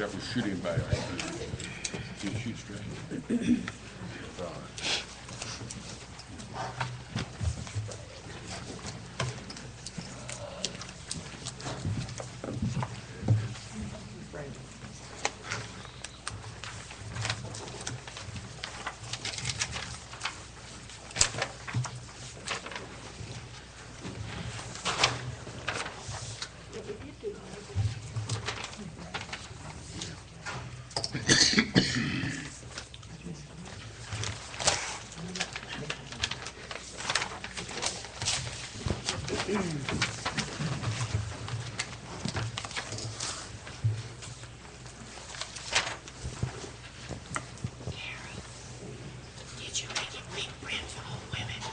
careful shooting back. You shoot straight.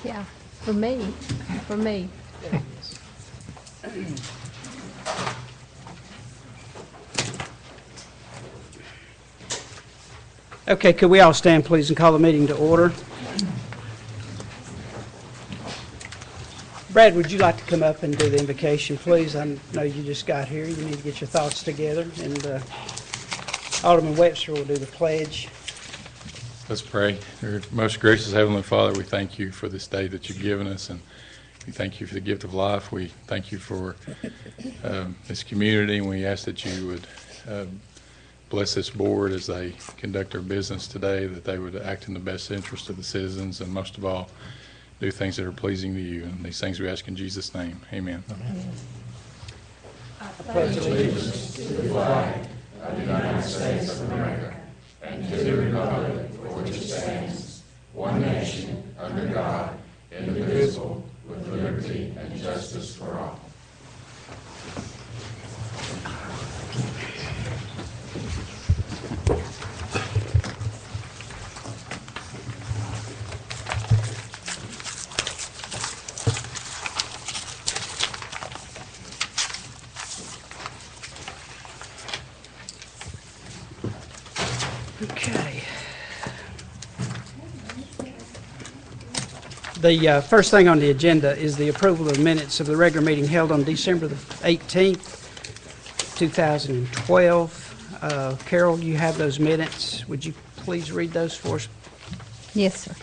Yeah, for me, for me. Okay, could we all stand, please, and call the meeting to order? Brad, would you like to come up and do the invocation, please? I know you just got here. You need to get your thoughts together. And Alderman Webster will do the pledge. Let's pray. Our most gracious Heavenly Father, we thank you for this day that you've given us, and we thank you for the gift of life. We thank you for this community, and we ask that you would bless this board as they conduct their business today, that they would act in the best interest of the citizens, and most of all, do things that are pleasing to you. And these things we ask in Jesus' name. Amen. Amen. I pledge allegiance to the flag of the United States of America and to the republic for which it stands, one nation, under God, indivisible, with liberty and justice for all. Okay. The first thing on the agenda is the approval of minutes of the regular meeting held on December the 18th, 2012. Carol, you have those minutes. Would you please read those for us? Yes, sir.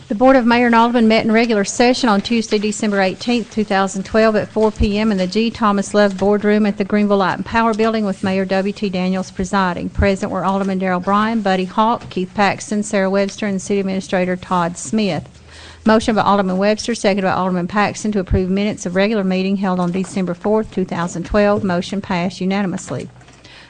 The Board of Mayor and Alderman met in regular session on Tuesday, December 18, 2012 at 4 p.m. in the G. Thomas Love Boardroom at the Greenville Light and Power Building with Mayor W.T. Daniels presiding. Present were Alderman Darrell Bryan, Buddy Hawk, Keith Paxton, Sarah Webster, and City Administrator Todd Smith. Motion by Alderman Webster, seconded by Alderman Paxton to approve minutes of regular meeting held on December 4, 2012. Motion passed unanimously.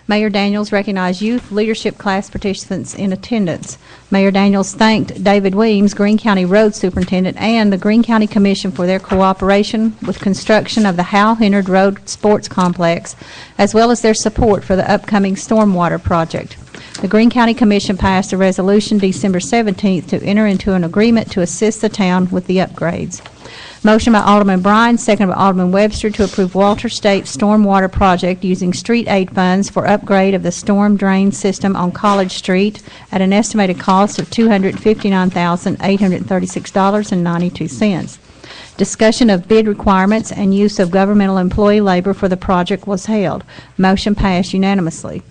Mayor Daniels recognized youth leadership class participants in attendance. Mayor Daniels thanked David Weems, Greene County Road Superintendent, and the Greene County Commission for their cooperation with construction of the Hal Hennard Road Sports Complex, as well as their support for the upcoming stormwater project. The Greene County Commission passed a resolution December 17th to enter into an agreement to assist the town with the upgrades. Motion by Alderman Bryan, seconded by Alderman Webster to approve Walter State Stormwater Project using street aid funds for upgrade of the storm drain system on College Street at an estimated cost of $259,836.92. Discussion of bid requirements and use of governmental employee labor for the project was held. Motion passed unanimously.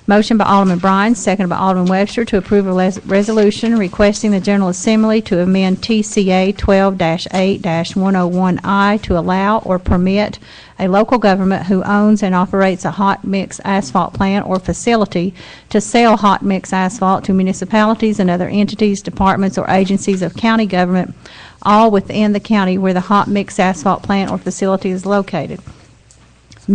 Motion by Alderman Bryan, seconded by Alderman Webster to approve a resolution requesting the General Assembly to amend TCA 12-8-101I to allow or permit a local government who owns and operates a hot mix asphalt plant or facility to sell hot mix asphalt to municipalities and other entities, departments, or agencies of county government, all within the county where the hot mix asphalt plant or facility is located.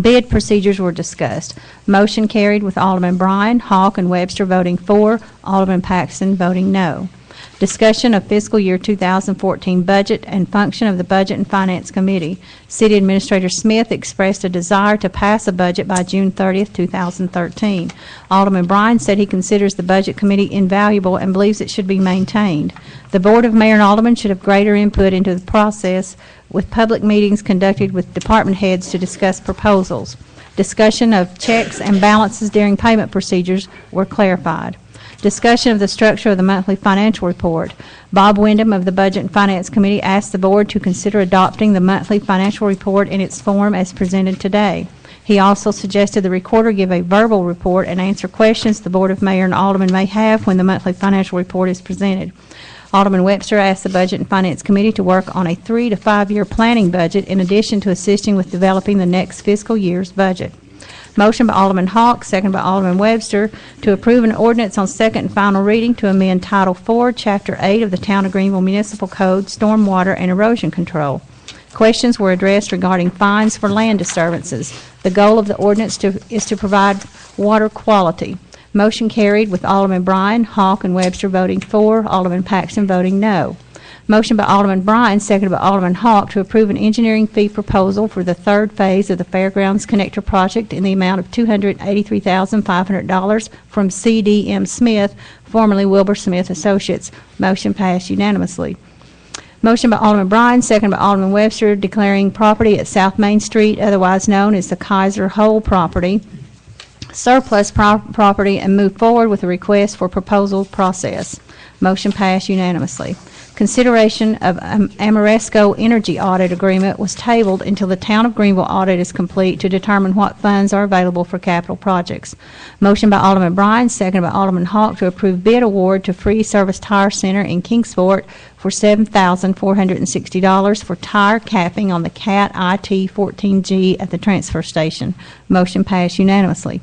Bid procedures were discussed. Motion carried with Alderman Bryan, Hawk, and Webster voting for, Alderman Paxton voting no. Discussion of fiscal year 2014 budget and function of the Budget and Finance Committee. City Administrator Smith expressed a desire to pass a budget by June 30th, 2013. Alderman Bryan said he considers the Budget Committee invaluable and believes it should be maintained. The Board of Mayor and Aldermen should have greater input into the process, with public meetings conducted with department heads to discuss proposals. Discussion of checks and balances during payment procedures were clarified. Discussion of the structure of the monthly financial report. Bob Wyndham of the Budget and Finance Committee asked the board to consider adopting the monthly financial report in its form as presented today. He also suggested the recorder give a verbal report and answer questions the Board of Mayor and Aldermen may have when the monthly financial report is presented. Alderman Webster asked the Budget and Finance Committee to work on a 3 to 5 year planning budget in addition to assisting with developing the next fiscal year's budget. Motion by Alderman Hawk, second by Alderman Webster, to approve an ordinance on second and final reading to amend Title IV, Chapter 8 of the Town of Greenville Municipal Code, Stormwater and Erosion Control. Questions were addressed regarding fines for land disturbances. The goal of the ordinance is to provide water quality. Motion carried with Alderman Bryan, Hawk, and Webster voting for, Alderman Paxton voting no. Motion by Alderman Bryan, seconded by Alderman Hawk, to approve an engineering fee proposal for the third phase of the Fairgrounds Connector project in the amount of $283,500 from CDM Smith, formerly Wilbur Smith Associates. Motion passed unanimously. Motion by Alderman Bryan, seconded by Alderman Webster, declaring property at South Main Street, otherwise known as the Kaiser Hole property, surplus property, and move forward with a request for proposal process. Motion passed unanimously. Consideration of Amoresco Energy Audit Agreement was tabled until the Town of Greenville audit is complete to determine what funds are available for capital projects. Motion by Alderman Bryan, seconded by Alderman Hawk, to approve bid award to Free Service Tire Center in Kingsport for $7,460 for tire capping on the CAT IT 14G at the transfer station. Motion passed unanimously.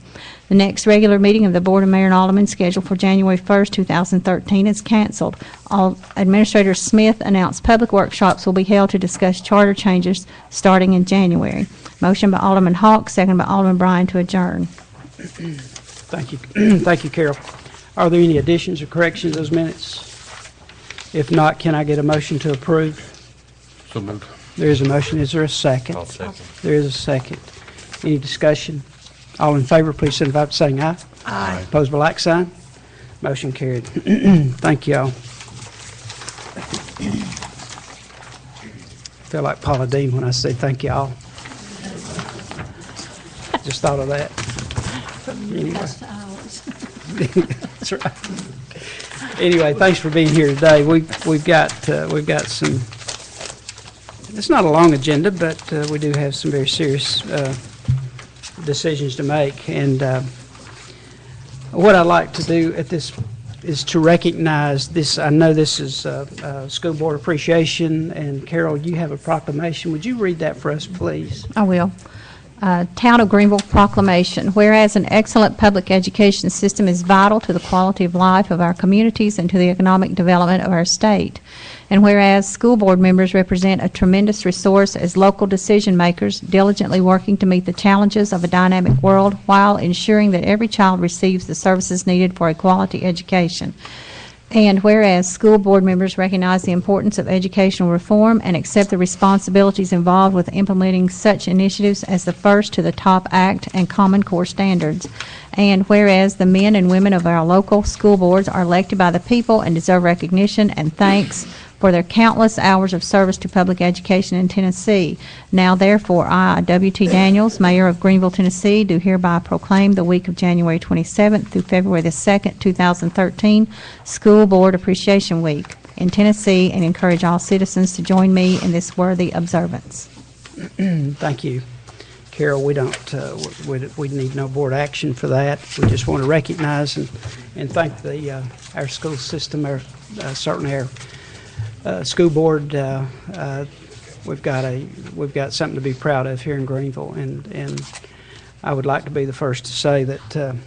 The next regular meeting of the Board of Mayor and Aldermen, scheduled for January 1st, 2013, is canceled. Administrator Smith announced public workshops will be held to discuss charter changes starting in January. Motion by Alderman Hawk, second by Alderman Bryan, to adjourn. Thank you. Thank you, Carol. Are there any additions or corrections to those minutes? If not, can I get a motion to approve? So moved. There is a motion. Is there a second? I'll second. There is a second. Any discussion? All in favor, please signify by saying aye. Aye. Opposed by like sign. Motion carried. Thank you all. Feel like Paula Dean when I say thank you all. Just thought of that. Anyway. That's right. Anyway, thanks for being here today. We've got some. It's not a long agenda, but we do have some very serious decisions to make. And what I'd like to do at this is to recognize this. I know this is School Board Appreciation, and Carol, you have a proclamation. Would you read that for us, please? I will. Town of Greenville Proclamation. Whereas an excellent public education system is vital to the quality of life of our communities and to the economic development of our state. And whereas school board members represent a tremendous resource as local decision makers, diligently working to meet the challenges of a dynamic world while ensuring that every child receives the services needed for a quality education. And whereas school board members recognize the importance of educational reform and accept the responsibilities involved with implementing such initiatives as the First to the Top Act and Common Core standards. And whereas the men and women of our local school boards are elected by the people and deserve recognition and thanks for their countless hours of service to public education in Tennessee. Now, therefore, I, W.T. Daniels, Mayor of Greenville, Tennessee, do hereby proclaim the week of January 27th through February the 2nd, 2013, School Board Appreciation Week in Tennessee, and encourage all citizens to join me in this worthy observance. Thank you, Carol. We don't. We need no board action for that. We just want to recognize and thank our school system, certainly our school board. We've got something to be proud of here in Greenville, and I would like to be the first to say that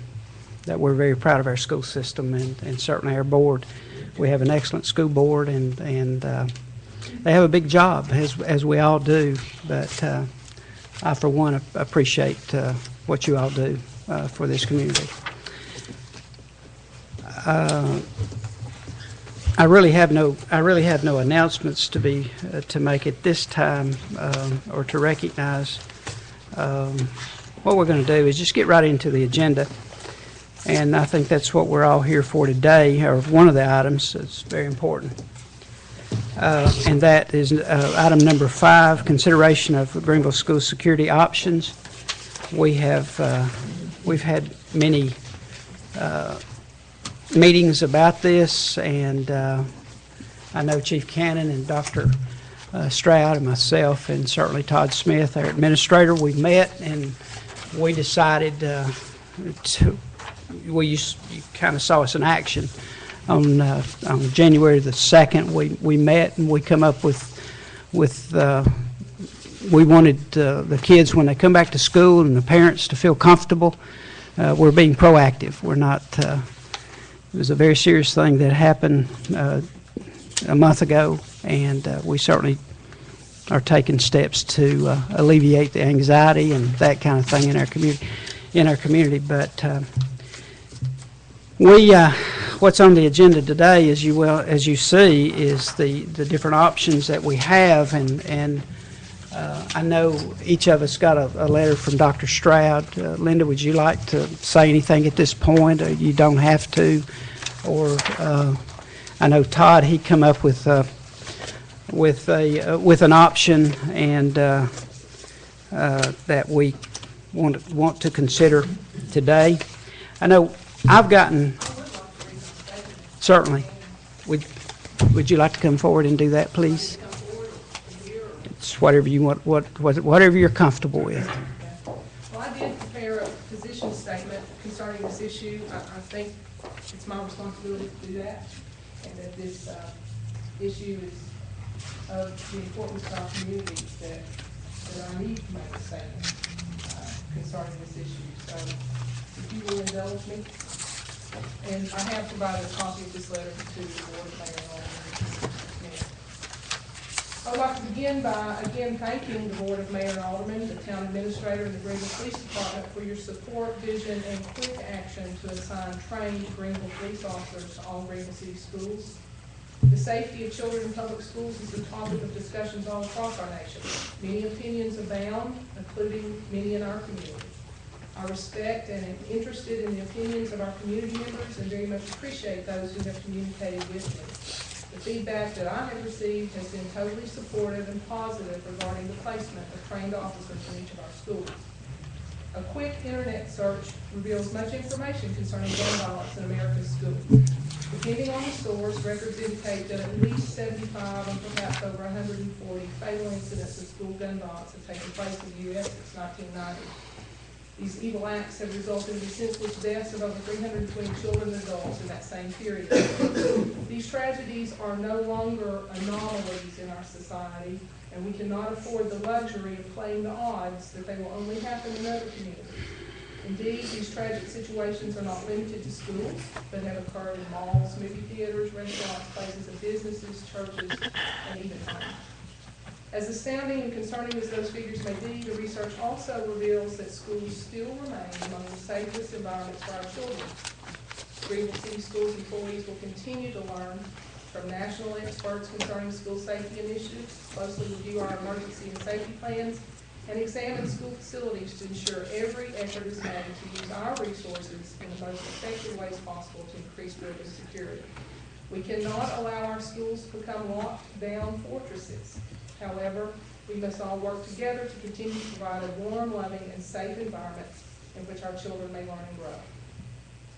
we're very proud of our school system and certainly our board. We have an excellent school board, and they have a big job, as we all do. But I, for one, appreciate what you all do for this community. I really have no announcements to make at this time, or to recognize. What we're going to do is just get right into the agenda, and I think that's what we're all here for today, or one of the items that's very important, and that is item number 5: consideration of Greenville school security options. We've had many meetings about this, and I know Chief Cannon and Dr. Stroud and myself, and certainly Todd Smith, our administrator, we've met, and we decided you kind of saw us in action on January the 2nd. We met and we come up with we wanted the kids, when they come back to school, and the parents to feel comfortable. We're being proactive. We're not. It was a very serious thing that happened a month ago, and we certainly are taking steps to alleviate the anxiety and that kind of thing in our community. But what's on the agenda today, as you see, is the different options that we have, and I know each of us got a letter from Dr. Stroud. Linda, would you like to say anything at this point? You don't have to. Or I know Todd, he come up with an option, and that we want to consider today. I know I've gotten. Certainly. Would you like to come forward and do that, please? It's whatever you want, whatever you're comfortable with. Well, I did prepare a position statement concerning this issue. I think it's my responsibility to do that, and that this issue is of the importance to our community that I need to make a statement concerning this issue. So if you will indulge me. And I have provided a copy of this letter to the Board of Mayor and Aldermen. I would like to begin by, again, thanking the Board of Mayor and Aldermen, the Town Administrator, and the Greenville Police Department for your support, vision, and quick action to assign trained Greenville police officers to all Greenville City schools. The safety of children in public schools is the topic of discussions all across our nation. Many opinions abound, including many in our community. I respect and am interested in the opinions of our community members and very much appreciate those who have communicated with me. The feedback that I have received has been totally supportive and positive regarding the placement of trained officers in each of our schools. A quick internet search reveals much information concerning gun violence in America's schools. Depending on the source, records indicate that at least 75 and perhaps over 140 fatal incidents of school gun violence have taken place in the U.S. since 1990. These evil acts have resulted in the senseless deaths of over 320 children and adults in that same period. These tragedies are no longer anomalies in our society, and we cannot afford the luxury of playing the odds that they will only happen in other communities. Indeed, these tragic situations are not limited to schools, but have occurred in malls, movie theaters, restaurants, places of businesses, churches, and even homes. As astounding and concerning as those figures may be, the research also reveals that schools still remain among the safest environments for our children. Greenville City Schools employees will continue to learn from national experts concerning school safety initiatives, closely review our emergency and safety plans, and examine school facilities to ensure every effort is made to use our resources in the most effective ways possible to increase building security. We cannot allow our schools to become locked-down fortresses. However, we must all work together to continue to provide a warm, loving, and safe environment in which our children may learn and grow.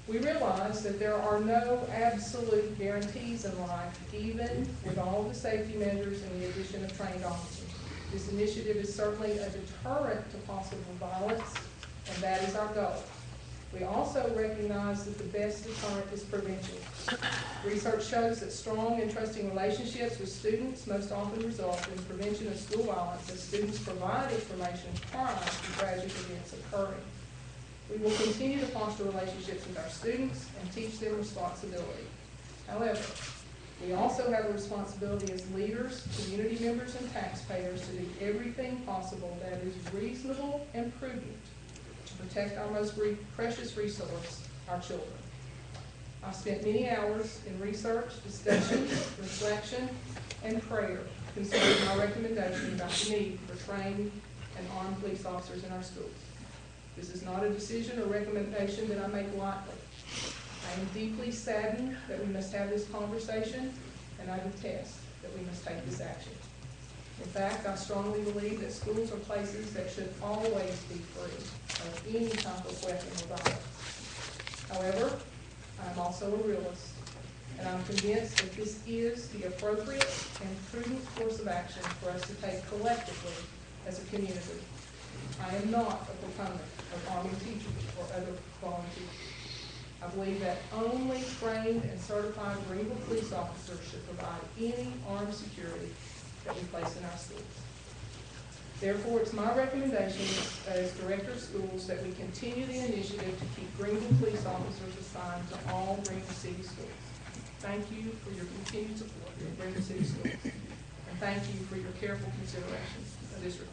We realize that there are no absolute guarantees in life, even with all the safety measures and the addition of trained officers. This initiative is certainly a deterrent to possible violence, and that is our goal. We also recognize that the best deterrent is prevention. Research shows that strong and trusting relationships with students most often result in prevention of school violence as students provide information prior to tragic events occurring. We will continue to foster relationships with our students and teach them responsibility. However, we also have a responsibility as leaders, community members, and taxpayers to do everything possible that is reasonable and prudent to protect our most precious resource, our children. I've spent many hours in research, discussion, reflection, and prayer concerning my recommendation about the need for trained and armed police officers in our schools. This is not a decision or recommendation that I make lightly. I am deeply saddened that we must have this conversation, and I detest that we must take this action. In fact, I strongly believe that schools are places that should always be free of any type of weapon or violence. However, I am also a realist, and I'm convinced that this is the appropriate and prudent course of action for us to take collectively as a community. I am not a proponent of arming teachers or other volunteers. I believe that only trained and certified Greenville police officers should provide any armed security that we place in our schools. Therefore, it's my recommendation as Director of Schools that we continue the initiative to keep Greenville police officers assigned to all Greenville City schools. Thank you for your continued support of Greenville City Schools, and thank you for your careful consideration of this request.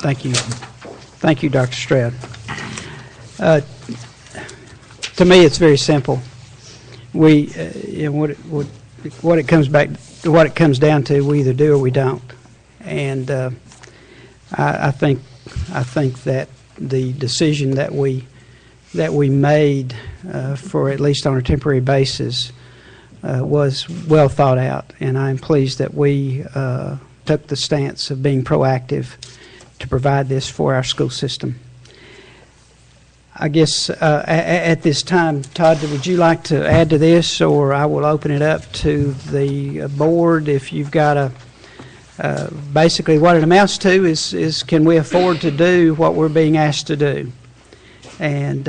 Thank you. Thank you, Dr. Stroud. To me, it's very simple. We, what it comes back, what it comes down to, we either do or we don't. And I think that the decision that we made for at least on a temporary basis was well thought out, and I'm pleased that we took the stance of being proactive to provide this for our school system. I guess at this time, Todd, would you like to add to this, or I will open it up to the board if you've got a, basically what it amounts to is can we afford to do what we're being asked to do? And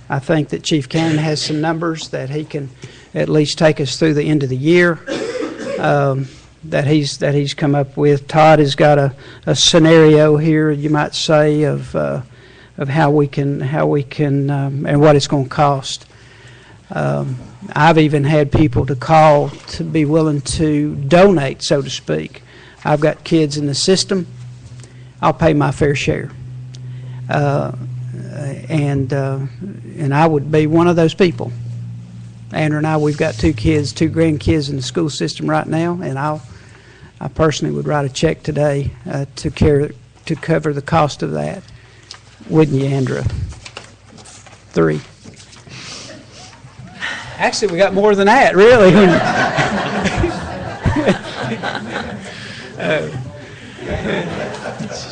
I think that Chief Cannon has some numbers that he can at least take us through the end of the year that he's come up with. Todd has got a scenario here, you might say, of how we can and what it's going to cost. I've even had people to call to be willing to donate, so to speak. I've got kids in the system. I'll pay my fair share, and I would be one of those people. Andrew and I, we've got two grandkids in the school system right now, and I personally would write a check today to cover the cost of that. Wouldn't you, Andrew? 3. Actually, we got more than that, really.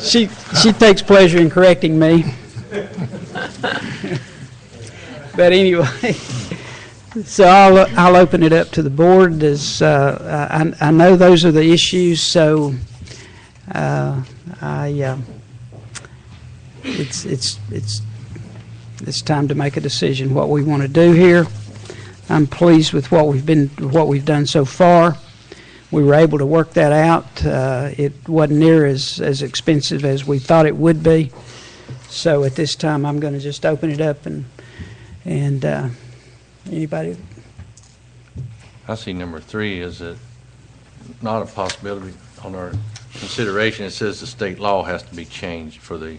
She takes pleasure in correcting me. But anyway, so I'll open it up to the board. I know those are the issues, so it's time to make a decision what we want to do here. I'm pleased with what we've done so far. We were able to work that out. It wasn't near as expensive as we thought it would be. So at this time, I'm going to just open it up and anybody. I see number 3 is it not a possibility on our consideration. It says the state law has to be changed for the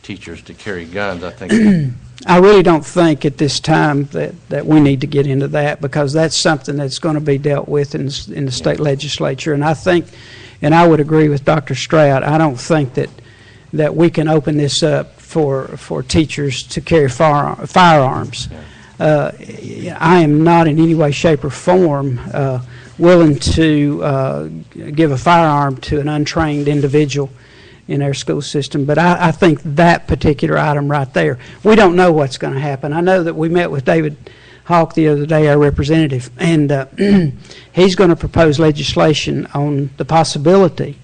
teachers to carry guns. I think I really don't think at this time that we need to get into that, because that's something that's going to be dealt with in the state legislature. And I think, and I would agree with Dr. Stroud, I don't think that we can open this up for teachers to carry firearms. I am not in any way, shape, or form willing to give a firearm to an untrained individual in our school system. But I think that particular item right there, we don't know what's going to happen. I know that we met with David Hawk the other day, our representative, and he's going to propose legislation on the possibility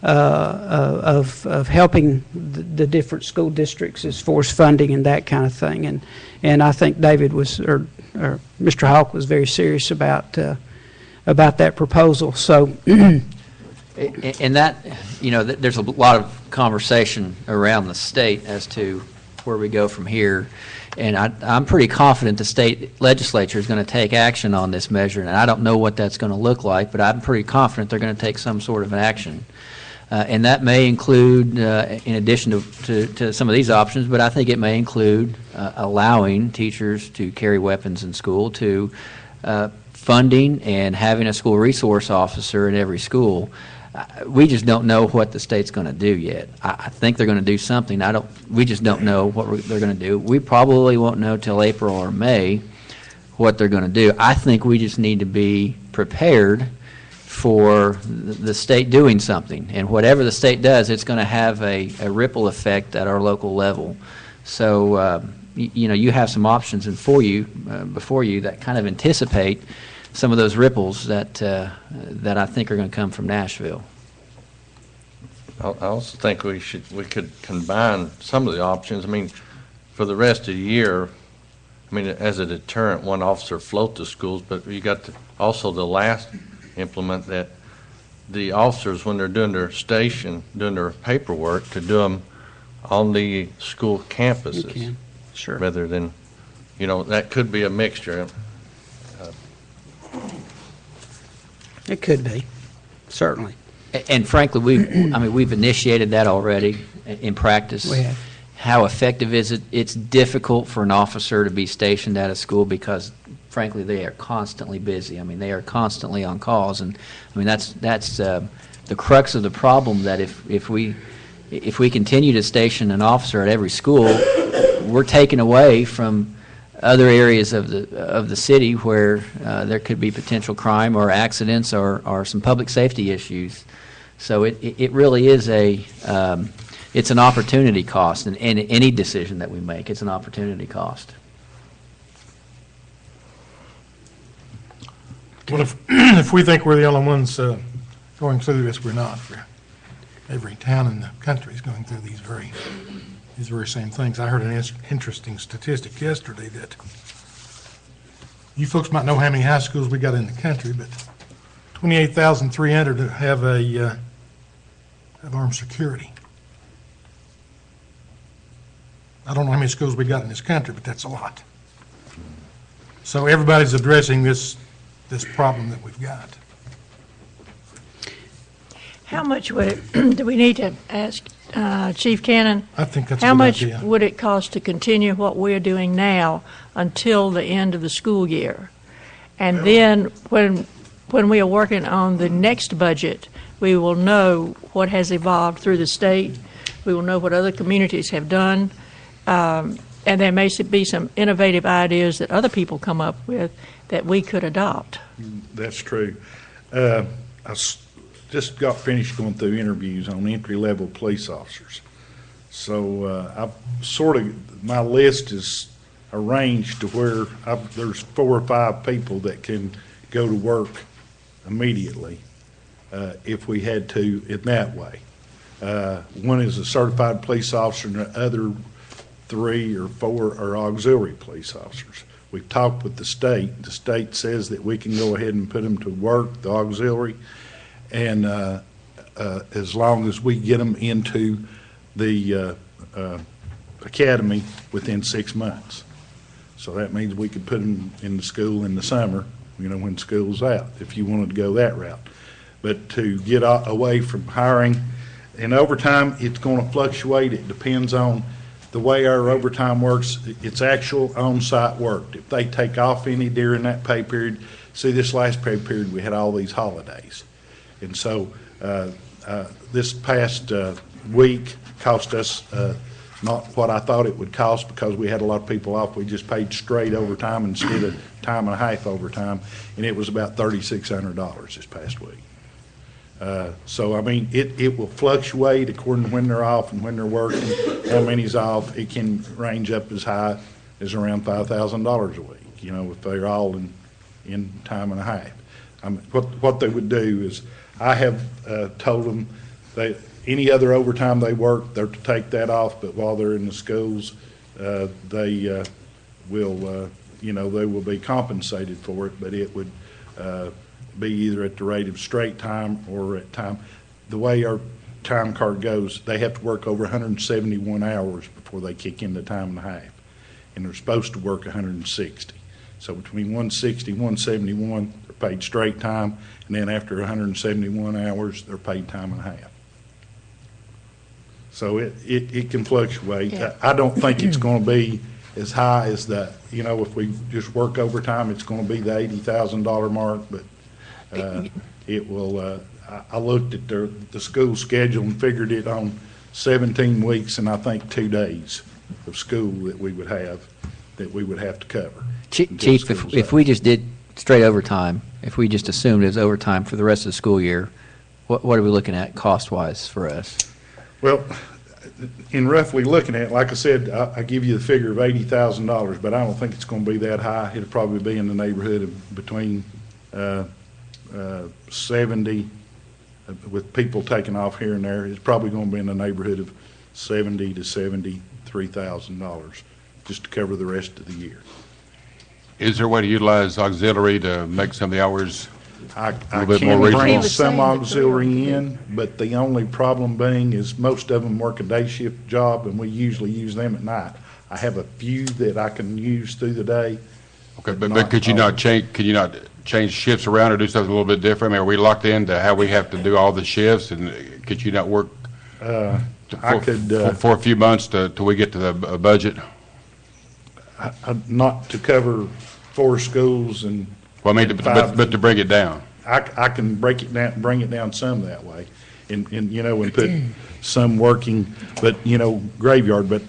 of helping the different school districts as far as funding and that kind of thing. And I think David was, or Mr. Hawk was very serious about that proposal. So. And that, there's a lot of conversation around the state as to where we go from here. And I'm pretty confident the state legislature is going to take action on this measure. And I don't know what that's going to look like, but I'm pretty confident they're going to take some sort of an action. And that may include, in addition to some of these options, but I think it may include allowing teachers to carry weapons in school, to funding and having a school resource officer in every school. We just don't know what the state's going to do yet. I think they're going to do something. We just don't know what they're going to do. We probably won't know till April or May what they're going to do. I think we just need to be prepared for the state doing something. And whatever the state does, it's going to have a ripple effect at our local level. So, you have some options before you that kind of anticipate some of those ripples that I think are going to come from Nashville. I also think we could combine some of the options. I mean, for the rest of the year, I mean, as a deterrent, one officer float the schools, but you got to also the last implement that the officers, when they're doing their station, doing their paperwork, to do them on the school campuses. You can, sure. Rather than, that could be a mixture. It could be, certainly. And frankly, we've initiated that already in practice. We have. How effective is it? It's difficult for an officer to be stationed at a school because, frankly, they are constantly busy. I mean, they are constantly on calls, and I mean that's the crux of the problem. That if we continue to station an officer at every school, we're taking away from other areas of the city where there could be potential crime or accidents or some public safety issues. So it really is it's an opportunity cost, and any decision that we make, it's an opportunity cost. Well, if we think we're the only ones going through this, we're not. Every town in the country is going through these very same things. I heard an interesting statistic yesterday that you folks might know how many high schools we got in the country, but 28,300 have armed security. I don't know how many schools we got in this country, but that's a lot. So everybody's addressing this problem that we've got. How much would it, do we need to ask Chief Cannon? I think that's a How good much idea. would it cost to continue what we're doing now until the end of the school year? And then when we are working on the next budget, we will know what has evolved through the state. We will know what other communities have done. And there may be some innovative ideas that other people come up with that we could adopt. That's true. I just got finished going through interviews on entry-level police officers. So my list is arranged to where there's 4 or 5 people that can go to work immediately if we had to in that way. One is a certified police officer, and the other 3 or 4 are auxiliary police officers. We've talked with the state. The state says that we can go ahead and put them to work, the auxiliary, and as long as we get them into the academy within 6 months. So that means we could put them in the school in the summer, when school's out, if you wanted to go that route. But to get away from hiring, and overtime, it's going to fluctuate. It depends on the way our overtime works. It's actual on-site work. If they take off any during that pay period, see, this last pay period, we had all these holidays. And so this past week cost us not what I thought it would cost because we had a lot of people off. We just paid straight overtime instead of time and a half overtime, and it was about $3,600 this past week. So, I mean, it will fluctuate according to when they're off and when they're working, how many's off. It can range up as high as around $5,000 a week, if they're all in time and a half. What they would do is, I have told them that any other overtime they work, they're to take that off, but while they're in the schools, they will be compensated for it, but it would be either at the rate of straight time or at time. The way our time card goes, they have to work over 171 hours before they kick into time and a half, and they're supposed to work 160. So between 160 and 171, they're paid straight time, and then after 171 hours, they're paid time and a half. So it can fluctuate. Yeah. I don't think it's going to be as high as if we just work overtime, it's going to be the $80,000 mark, but it will. I looked at the school schedule and figured it on 17 weeks, and I think 2 days of school that we would have to cover. Chief, if we just did straight overtime, if we just assumed it was overtime for the rest of the school year, what are we looking at cost-wise for us? Well, in roughly looking at it, like I said, I give you the figure of $80,000, but I don't think it's going to be that high. It'll probably be in the neighborhood of between 70 with people taking off here and there, it's probably going to be in the neighborhood of $70,000 to $73,000 just to cover the rest of the year. Is there a way to utilize auxiliary to make some of the hours I little bit more can reasonable? bring He was some saying the auxiliary in, but the only problem being is most of them work a day shift job, and we usually use them at night. I have a few that I can use through the day. Okay, but could you not change shifts around or do something a little bit different? I mean, are we locked into how we have to do all the shifts, and could you not work I could, for a few months till we get to the budget? not to cover 4 schools and. Well, I mean, but to bring it down. I can break it down, bring it down some that way, and put some working, but, graveyard, but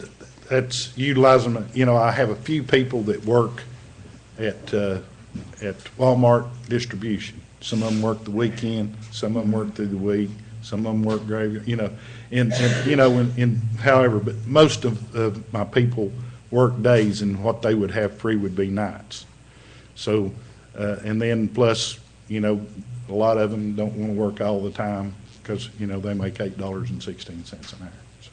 that's utilizing, I have a few people that work at Walmart distribution. Some of them work the weekend, some of them work through the week, some of them work graveyard, and however, but most of my people work days, and what they would have free would be nights. So, and then plus, a lot of them don't want to work all the time because, they make $8.16 an hour. So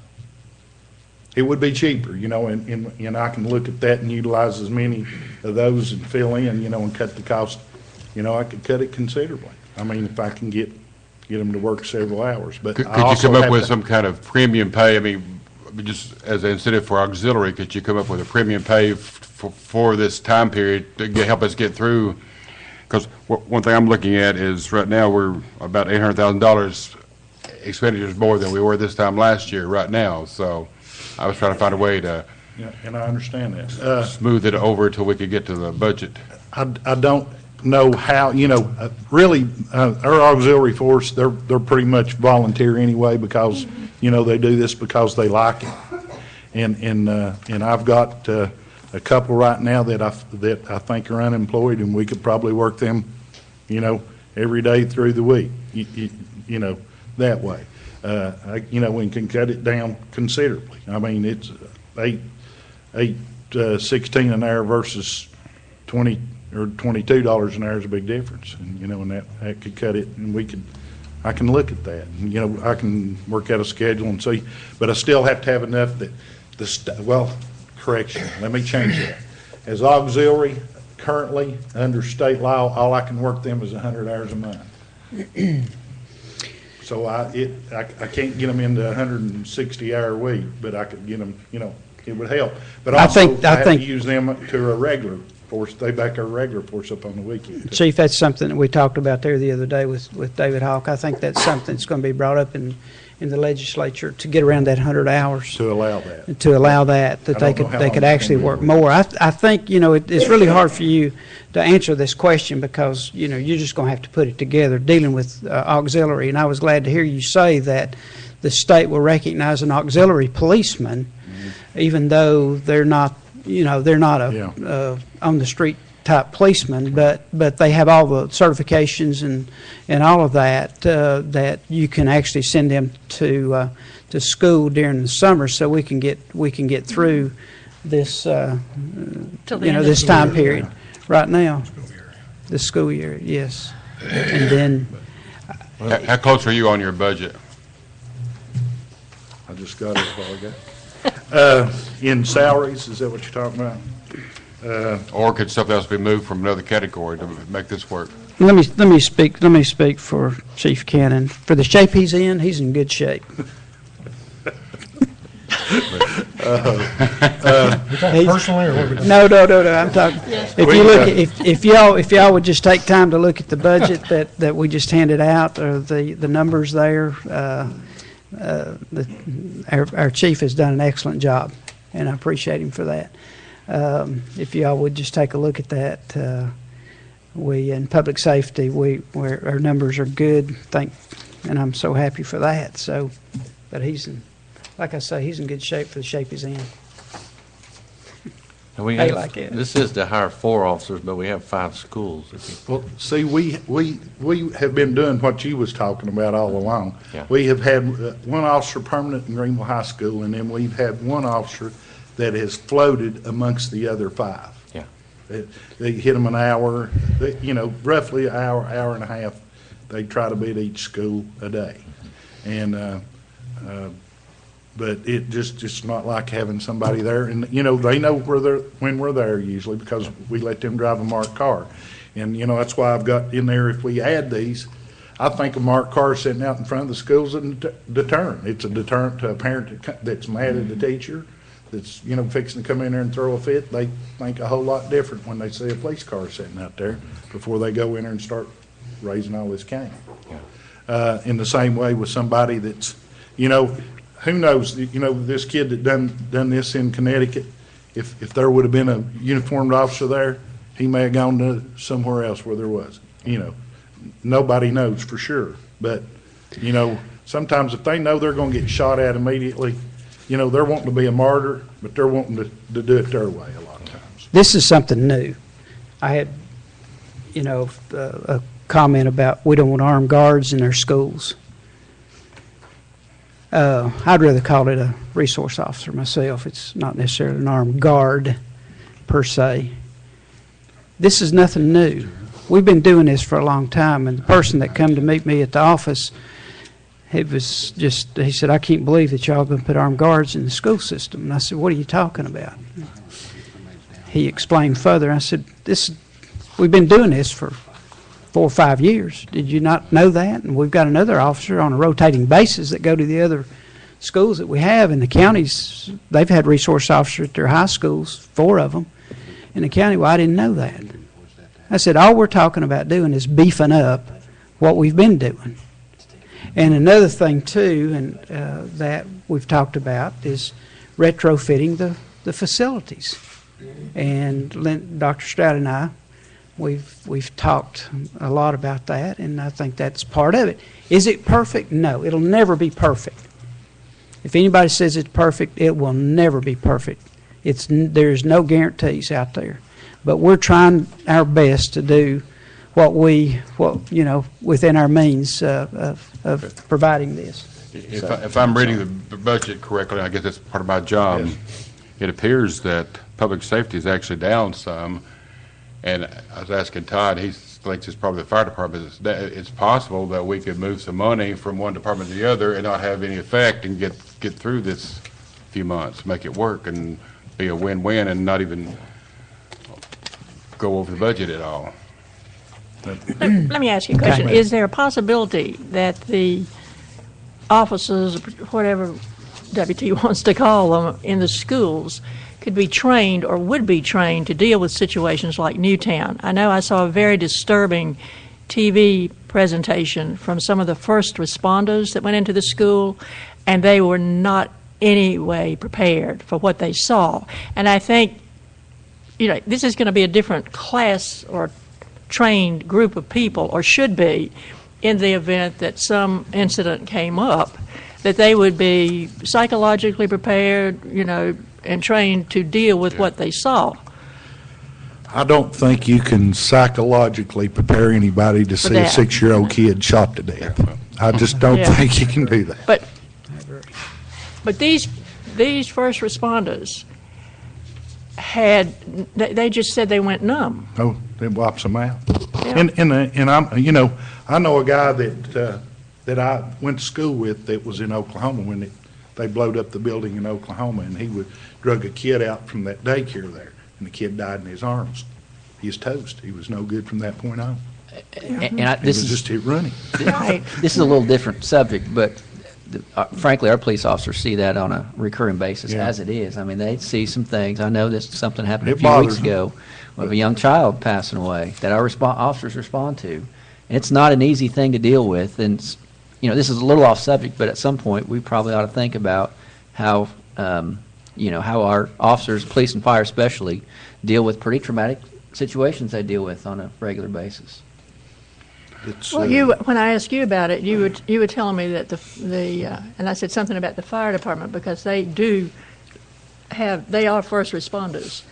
it would be cheaper, and I can look at that and utilize as many of those and fill in, and cut the cost. I could cut it considerably. I mean, if I can get them to work several hours. But Could I you also come up have with to- some kind of premium pay? I mean, just as an incentive for auxiliary, could you come up with a premium pay for this time period to help us get through? Because one thing I'm looking at is right now we're about $800,000 expenditures more than we were this time last year right now. So I was trying to find a way to Yeah, and I understand that. smooth it over till we could get to the budget. I don't know how, really, our auxiliary force, they're pretty much volunteer anyway because, they do this because they like it. And I've got a couple right now that I think are unemployed, and we could probably work them, every day through the week, that way. We can cut it down considerably. I mean, it's $16 an hour versus 20 or $22 an hour is a big difference, and that could cut it, and I can look at that, and I can work out a schedule and see, but I still have to have enough that correction, let me change that. As auxiliary, currently, under state law, all I can work them is 100 hours a month. So I can't get them into a 160-hour week, but I could get them, it would help. But also, I have to use them to a regular force, they back our regular force up on the weekend. Chief, that's something that we talked about there the other day with David Hawk. I think that's something that's going to be brought up in the legislature to get around that 100 hours. To allow that. To allow that I they don't know could how they long could it's actually gonna work be. more. I think it's really hard for you to answer this question because you're just going to have to put it together dealing with auxiliary. And I was glad to hear you say that the state will recognize an auxiliary policeman, even though they're not a on the street type policeman, but they have all the certifications and all of that that you can actually send them to school during the summer, so we can get through this this time period right now, the school year, yes, and then How close are you on your budget? I just got it a while ago. In salaries, is that what you're talking about? Or could something else be moved from another category to make this work? let me speak for Chief Cannon. For the shape he's in good shape. Personally, or what we No. I'm talking. If y'all would just take time to look at the budget that we just handed out, or the numbers there, our chief has done an excellent job, and I appreciate him for that. If y'all would just take a look at that, we in public safety, our numbers are good. And I'm so happy for that. So, but like I say, he's in good shape for the shape he's in. And we Hey, have, like it. this is to hire 4 officers, but we have 5 schools. Well, see, we have been doing what you was talking about all along. Yeah. We have had one officer permanent in Greenville High School, and then we've had one officer that has floated amongst the other 5. Yeah. They hit them an hour, roughly an hour, hour and a half. they try to be at each school a day. And, but it's not like having somebody there. And, you know, they know when we're there usually because we let them drive a marked car. And, you know, that's why I've got in there, if we add these, I think a marked car sitting out in front of the school is a deterrent. It's a deterrent to a parent that's mad at the teacher, that's, you know, fixing to come in there and throw a fit. They think a whole lot different when they see a police car sitting out there before they go in there and start raising all this cane. In the same way with somebody that's, you know, who knows, you know, this kid that done this in Connecticut, if there would have been a uniformed officer there, he may have gone to somewhere else where there was, you know. Nobody knows for sure. But, you know, sometimes if they know they're going to get shot at immediately, you know, they're wanting to be a martyr, but they're wanting to do it their way a lot of times. This is something new. I had, you know, a comment about we don't want armed guards in our schools. I'd rather call it a resource officer myself. It's not necessarily an armed guard per se. This is nothing new. We've been doing this for a long time, and the person that come to meet me at the office, he said, I can't believe that y'all going to put armed guards in the school system. And I said, what are you talking about? He explained further. I said, we've been doing this for 4 or 5 years. Did you not know that? And we've got another officer on a rotating basis that go to the other schools that we have. In the counties, they've had resource officers at their high schools, 4 of them. In the county, well, I didn't know that. I said, all we're talking about doing is beefing up what we've been doing. And another thing, too, and that we've talked about is retrofitting the facilities. And Dr. Stroud and I, we've talked a lot about that, and I think that's part of it. Is it perfect? No, it'll never be perfect. If anybody says it's perfect, it will never be perfect. There's no guarantees out there. But we're trying our best to do what you know, within our means of providing this. If I'm reading the budget correctly, I guess that's part of my job. Yes. It appears that public safety is actually down some. And I was asking Todd, he thinks it's probably the fire department. It's possible that we could move some money from one department to the other and not have any effect and get through this few months, make it work and be a win-win and not even go over the budget at all. Let me ask you a question. Okay. Is there a possibility that the officers, whatever WT wants to call them, in the schools could be trained or would be trained to deal with situations like Newtown? I know I saw a very disturbing TV presentation from some of the first responders that went into the school, and they were not any way prepared for what they saw. And I think, you know, this is going to be a different class or trained group of people, or should be, in the event that some incident came up, that they would be psychologically prepared, you know, and trained to deal with what they saw. I don't think you can psychologically prepare anybody to see a that. 6-year-old kid shot to death. I just don't Yeah. think you can do that. But these first responders they just said they went numb. Oh, it wipes them out. Yeah. And I'm, you know, I know a guy that I went to school with that was in Oklahoma when they blowed up the building in Oklahoma, and he drug a kid out from that daycare there, and the kid died in his arms. He was toast. He was no good from that point on. This was is just hit running. Right. This is a little different subject, but frankly, our police officers see that on a recurring basis Yeah. as it is. I mean, they see some things. I know this something happened a It few weeks bothers them. ago of a young child passing away that our officers respond to. And it's not an easy thing to deal with. And, you know, this is a little off subject, but at some point we probably ought to think about how, you know, how our officers, police and fire especially, deal with pretty traumatic situations they deal with on a regular basis. It's, Well, when I asked you about it, you were telling me that and I said something about the fire department, because they are first responders,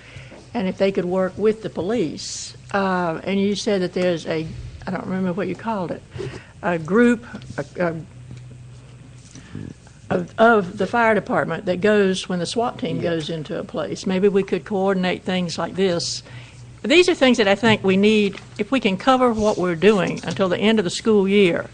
and if they could work with the police, and you said that there's I don't remember what you called it, a group of the fire department that goes when the SWAT team goes into a place. Maybe we could coordinate things like this these are things that I think we need, if we can cover what we're doing until the end of the school year,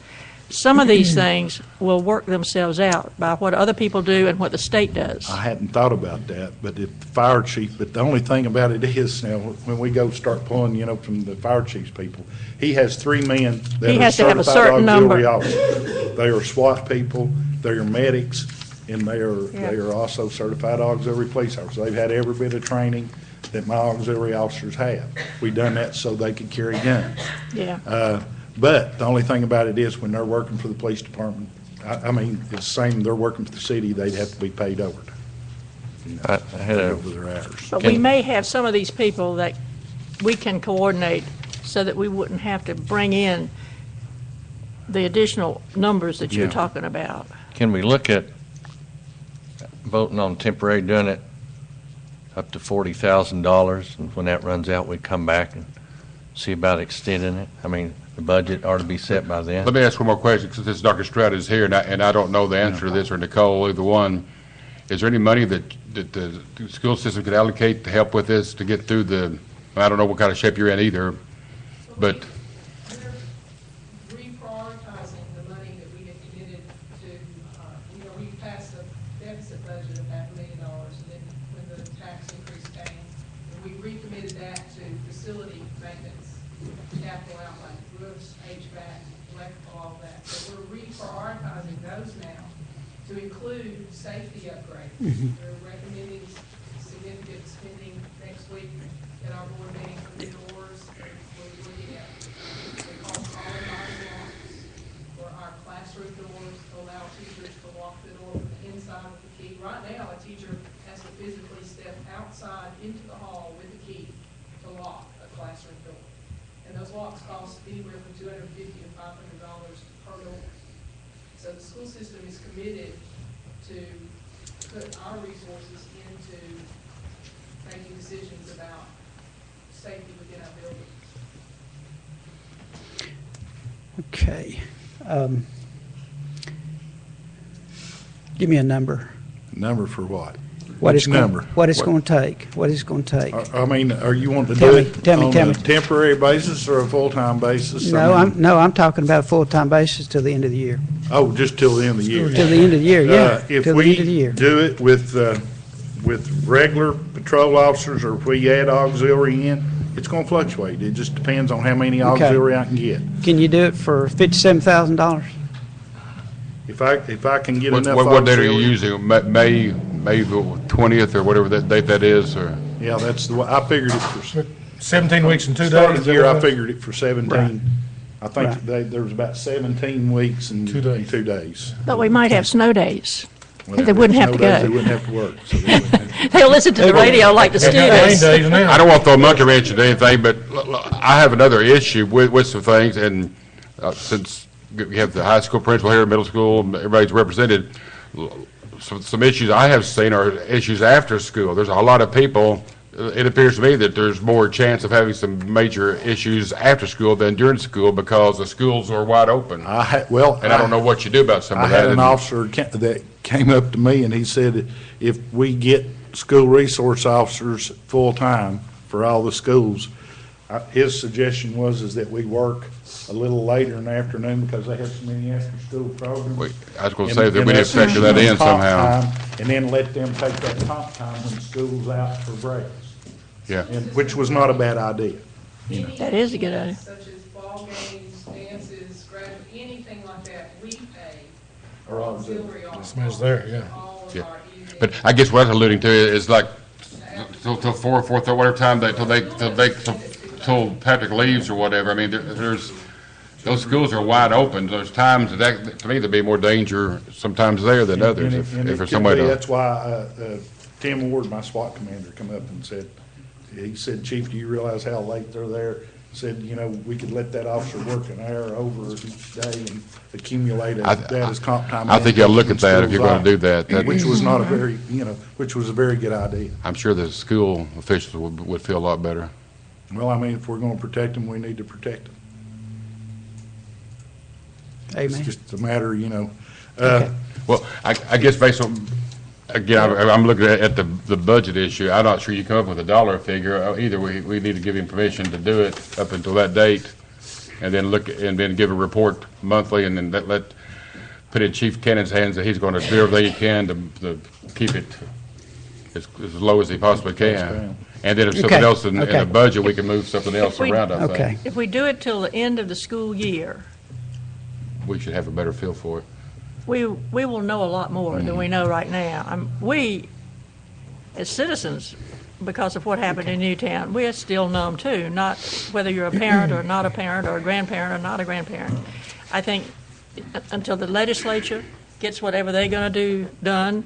some of these things will work themselves out by what other people do and what the state does. I hadn't thought about that, but if the fire chief, but the only thing about it is now, when we go start pulling, from the fire chief's people, he has 3 men that He are has to have a certified certain auxiliary number. officers. They are SWAT people, they are medics, and they are also certified auxiliary police officers. They've had every bit of training that my auxiliary officers have. We've done that so they could carry guns. Yeah. But the only thing about it is when they're working for the police department, I mean, it's the same, they're working for the city, they'd have to be paid over. I had a, Over their hours. But we may have some of these people that we can coordinate so that we wouldn't have to bring in the additional numbers that you're Yeah. talking about. can we look at voting on temporary, doing it up to $40,000, and when that runs out, we come back and see about extending it? I mean, the budget ought to be set by then. Let me ask one more question, since Dr. Stroud is here, and I don't know the answer to this, or Nicole, either one. Is there any money that the school system could allocate to help with this, to get through I don't know what kind of shape you're in either, but We're reprioritizing the money that we had committed to, we passed a deficit budget of $500,000, and then when the tax increase came, we recommitted that to facility maintenance, capital outlay, roofs, HVAC, electrical, all that. So we're reprioritizing those now to include safety upgrades. We're recommending significant spending next week at our board meeting for the doors. We're looking at, we call solid body locks for our classroom doors to allow teachers to lock the door from the inside with the key. Right now, a teacher has to physically step outside into the hall with the key to lock a classroom door. And those locks cost anywhere from $250 to $500 per door. So the school system is committed to put our resources into making decisions about safety within our buildings. Okay. Give me a number. Number for what? What Which it's gonna- number? What it's going to take. What it's going to take. I mean, are you wanting to Tell do me, it tell me, on tell a me. temporary basis or a full-time basis? No, I mean- I'm talking about a full-time basis till the end of the year. Oh, just till the end of the year. Till the end of the year, yeah. If Till the end of the we year. do it with regular patrol officers, or if we add auxiliary in, it's going to fluctuate. It just depends on how many Okay. auxiliary I can get. Can you do it for $57,000? If I can get what enough what date are you auxiliary. using? May the 20th, or whatever that date that is, or? Yeah, that's the way, I figured it for. 17 weeks and 2 Start days. of the year, I figured it for 17. Right. I think Right. there was about 17 weeks and 2 days. 2 days. But we might have snow days. Well, They wouldn't have to snow days, They go. wouldn't have to work. So they wouldn't have- They'll listen to the radio like the They got rain students. days now. I don't want to throw a monkey wrench into anything, but I have another issue with some things, and since we have the high school principal here, middle school, everybody's represented, some issues I have seen are issues after school. There's a lot of people, it appears to me that there's more chance of having some major issues after school than during school because the schools are wide open. And I don't know what you do about some I of that. had an officer that came up to me and he said, if we get school resource officers full-time for all the schools, his suggestion is that we work a little later in the afternoon because they have so many after-school programs. I was going to say that we need to factor that in comp somehow. time, and then let them take that comp time when school's out for breaks. Yeah. Which was not a bad idea. That is a good idea. Such as ball games, dances, anything like that, we pay Or auxiliary Smells there, yeah. all of Yeah. our evening. But I guess what I was alluding to is like till 4:30, whatever time till Patrick leaves or whatever. I mean, there's those schools are wide open. There's times that to me there'd be more danger sometimes there than others And if it there's could somebody be, to. that's why Tim Ward, my SWAT commander, come up and said, he said, Chief, do you realize how late they're there? Said, we could let that officer work an hour over each day and accumulate that as comp time. I think you'll look at that if you're going to do that. Which was not a very, which was a very good idea. I'm sure the school officials would feel a lot better. Well, I mean, if we're going to protect them, we need to protect them. Amen. It's just a matter, Okay. Well, I guess based on Again, I'm looking at the budget issue. I'm not sure you come up with a dollar figure. Either we need to give him permission to do it up until that date, and then give a report monthly, and then put it in Chief Cannon's hands that he's going to do everything he can to keep it as low as he possibly can. And then if something else in the budget, we can move something else around, I think. If we do it till the end of the school year, We should have a better feel for it. we will know a lot more than we know right now. We, as citizens, because of what happened in Newtown, we are still numb too, not whether you're a parent or not a parent or a grandparent or not a grandparent. I think until the legislature gets whatever they're going to do done,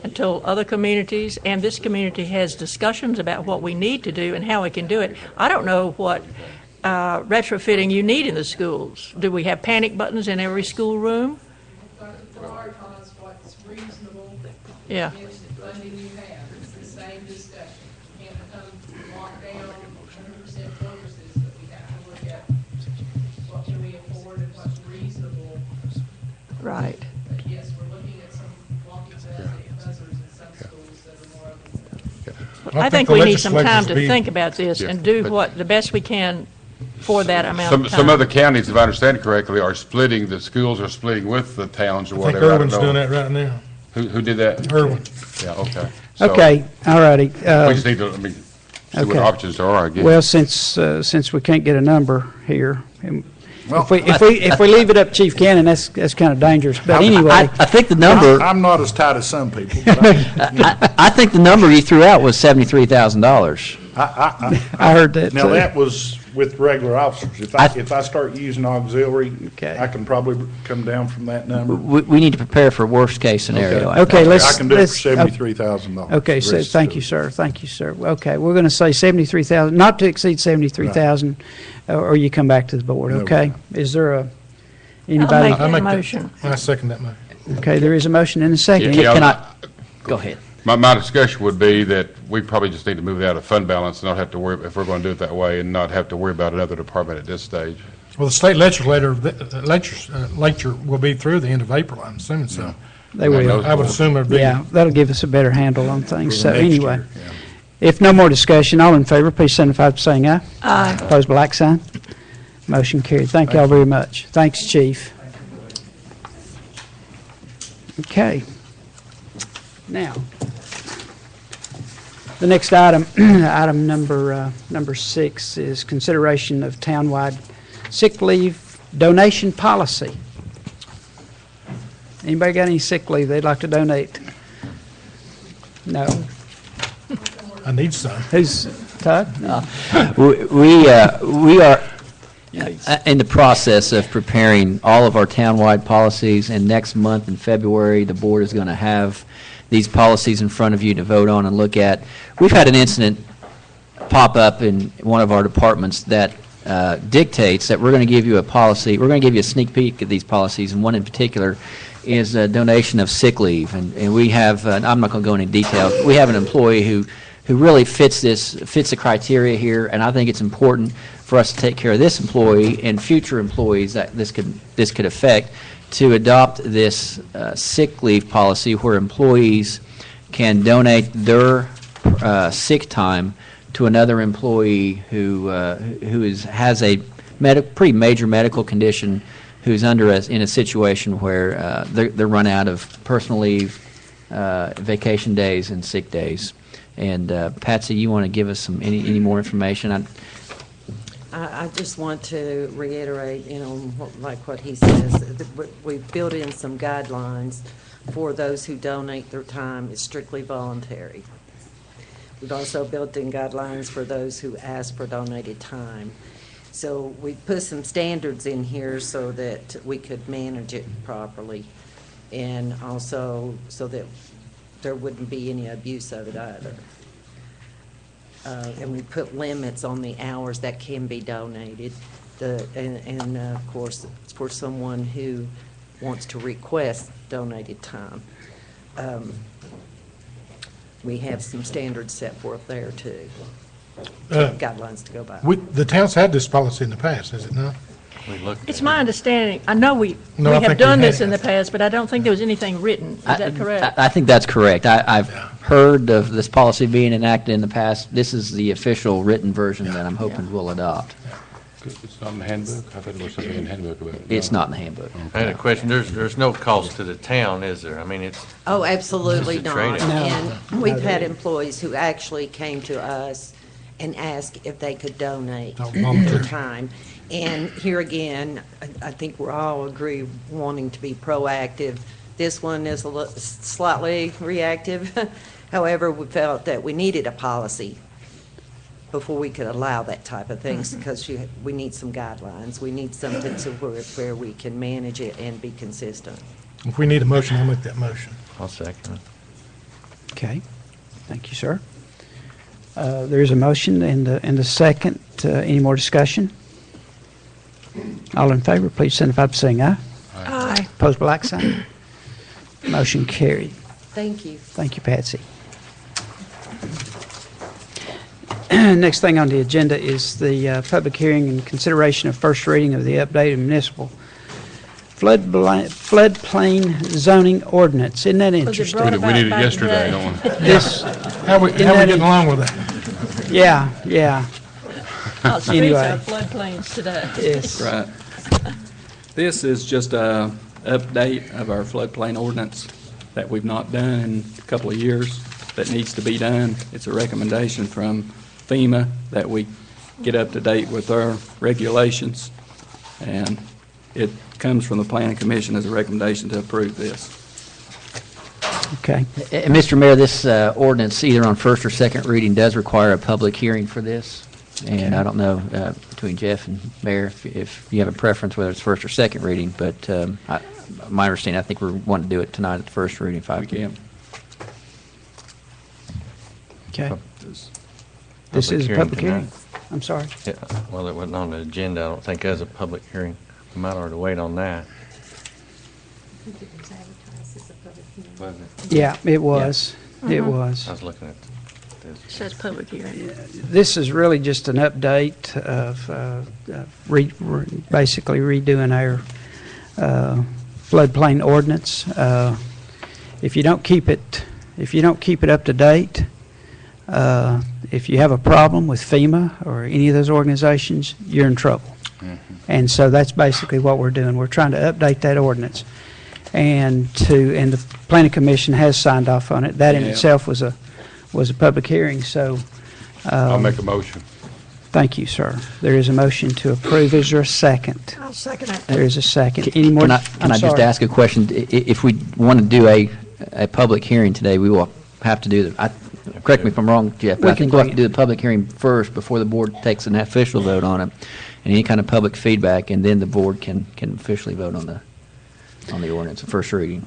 until other communities and this community has discussions about what we need to do and how we can do it, I don't know what retrofitting you need in the schools. Do we have panic buttons in every school room? Prioritize what's reasonable Yeah. against the funding you have. It's the same discussion. You can't become locked down 100% focuses, but we have to look at what can we afford and what's reasonable. Right. But yes, we're looking at some wonky buzzers in some schools that are more open to that. I think we need some time to think about this and do the best we can for that amount of time. Some other counties, if I understand correctly, are splitting, the schools are splitting with the towns or I think whatever. Irwin's doing that right now. Who did that? Irwin. Yeah, okay. So Okay, all righty. We just need to, see what okay. options there are, I guess. Well, since we can't get a number here, if we leave it up to Chief Cannon, that's kind of dangerous. But anyway, I think the number, I'm not as tight as some people, but I think the number you threw out was $73,000. I heard that. now that was with regular officers. If I start using auxiliary, Okay. I can probably come down from that number. We need to prepare for worst case scenario. I Okay, think. let's. I can do it for let's- $73,000. Okay, so thank you, sir. Thank you, sir. Okay, we're going to say 73,000, not to exceed 73,000, or you come back to the board. No. Okay, is there I'll anybody? make that that- motion. I second that motion. Okay, there is a motion and a second. Yeah. Can I, go ahead. My discussion would be that we probably just need to move it out of fund balance and not have to worry, if we're going to do it that way, and not have to worry about another department at this stage. Well, the state legislature will be through the end of April, I'm assuming so. They will. I would assume it'd be. Yeah, that'll give us a better handle on things. So Next anyway, year, yeah. if no more discussion, all in favor, please signify by saying aye. Aye. Opposed, by like sign. Motion carried. Thank y'all very much. Thanks, Chief. Okay. Now, the next item, item number 6, is consideration of townwide sick leave donation policy. Anybody got any sick leave they'd like to donate? No. I need some. Who's, Todd? We are in the process of preparing all of our townwide policies, and next month in February, the board is going to have these policies in front of you to vote on and look at. We've had an incident pop up in one of our departments that dictates that we're going to give you a policy, we're going to give you a sneak peek at these policies, and one in particular is a donation of sick leave. And we have, I'm not going to go into detail, we have an employee who really fits the criteria here, and I think it's important for us to take care of this employee and future employees that this could affect, to adopt this sick leave policy where employees can donate their sick time to another employee who has a pretty major medical condition, who's in a situation where they're run out of personal leave, vacation days, and sick days. And Patsy, you want to give us any more information? I just want to reiterate, like what he says, that we've built in some guidelines for those who donate their time. It's strictly voluntary. We've also built in guidelines for those who ask for donated time. So we put some standards in here so that we could manage it properly, and also so that there wouldn't be any abuse of it either. And we put limits on the hours that can be donated. Of course, for someone who wants to request donated time. We have some standards set forth there too, guidelines to go by. The town's had this policy in the past, has it not? We looked It's at my it. understanding, I know we No, I have think done we this have. in the past, but I don't think there was anything written. Is that correct? I think that's correct. I've heard of this policy being enacted in the past. This is the official written version that I'm hoping we'll adopt. It's not in the handbook? I thought there was something in the handbook about it. It's not in the handbook. I had a question. There's no cost to the town, is there? I mean, it's, Oh, absolutely Just a not. trade-in. And we've had employees who actually came to us and asked if they could donate their time. And here again, I think we're all agree wanting to be proactive. This one is slightly reactive. However, we felt that we needed a policy before we could allow that type of things, because we need some guidelines. We need something to where we can manage it and be consistent. If we need a motion, I'll make that motion. I'll second it. Okay, thank you, sir. There's a motion and a second. Any more discussion? All in favor, please signify by saying aye. Aye. Opposed, by like sign. Motion carried. Thank you. Thank you, Patsy. Next thing on the agenda is the public hearing and consideration of first reading of the updated municipal floodplain zoning ordinance. Isn't that Was it interesting? brought We need it back yesterday, today? don't we? This, How we Isn't that getting along with that? yeah, yeah, Oh, streets Anyway. are floodplains today. yes. Right. This is just a update of our floodplain ordinance that we've not done in a couple of years that needs to be done. It's a recommendation from FEMA that we get up to date with our regulations, and it comes from the Planning Commission as a recommendation to approve this. Okay. And Mr. Mayor, this ordinance, either on first or second reading, does require a public hearing for this. And I don't know, between Jeff and Mayor, if you have a preference whether it's first or second reading, but my understanding, I think we're wanting to do it tonight at the first reading, if I We can. Okay. This- This is a public tonight. hearing. I'm sorry. Yeah, well, it wasn't on the agenda, I don't think, as a public hearing. We might ought to wait on that. Wasn't it? Yeah, it was. It I was. was looking at this. It says public hearing. This is really just an update of basically redoing our floodplain ordinance. If you don't keep it up to date, if you have a problem with FEMA or any of those organizations, you're in trouble. And so that's basically what we're doing. We're trying to update that ordinance. And the Planning Commission has signed off on it. That in Yeah. itself was a public hearing, so. I'll make a motion. Thank you, sir. There is a motion to approve. Is there a second? I'll second it. There is a second. Any more? Can I just ask a question? If we want to do a public hearing today, we will have to do correct me if I'm wrong, Jeff, but We I can think we'll have bring to do the public hearing first before the board takes an official vote on it, and any kind of public feedback, and then the board can officially vote on the ordinance, the first reading.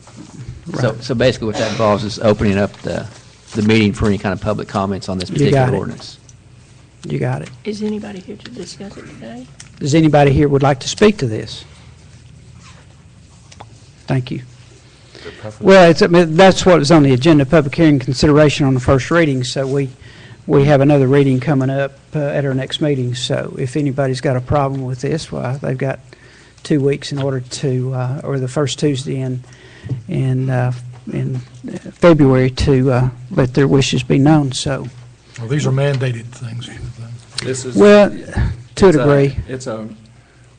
So basically what that involves is opening up the meeting for any kind of public comments on this You particular got it. ordinance. You got it. Is anybody here to discuss it today? Does anybody here would like to speak to this? Thank you. Well, that's what is on the agenda, public hearing consideration on the first reading, so we have another reading coming up at our next meeting, so if anybody's got a problem with this, well, they've got 2 weeks in order to, or the first Tuesday in February to let their wishes be known, so, Well, these are mandated things. This is. well, to a it's degree. It's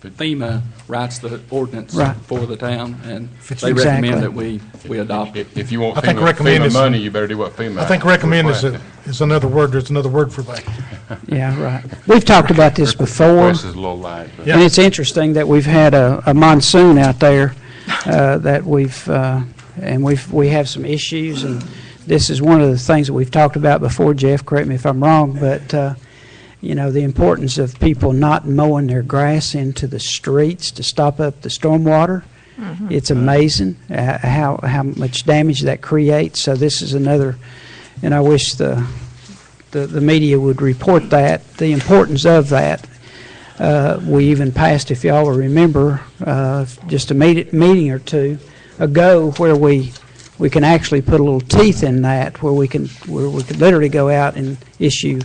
FEMA writes the ordinance Right. for the town, and Exactly. they recommend that we adopt it. If you want I think FEMA recommend is- money, you better do what FEMA. I think recommend is requires. another word, there's another word for that. Yeah, right. We've talked about this before. Request is a little light, but- Yeah. And it's interesting that we've had a monsoon out there that we have some issues, and this is one of the things that we've talked about before. Jeff, correct me if I'm wrong, but the importance of people not mowing their grass into the streets to stop up the stormwater. It's amazing how much damage that creates. So this is another, and I wish the media would report that, the importance of that. We even passed, if y'all will remember, just a meeting or two ago, where we can actually put a little teeth in that, where we could literally go out and issue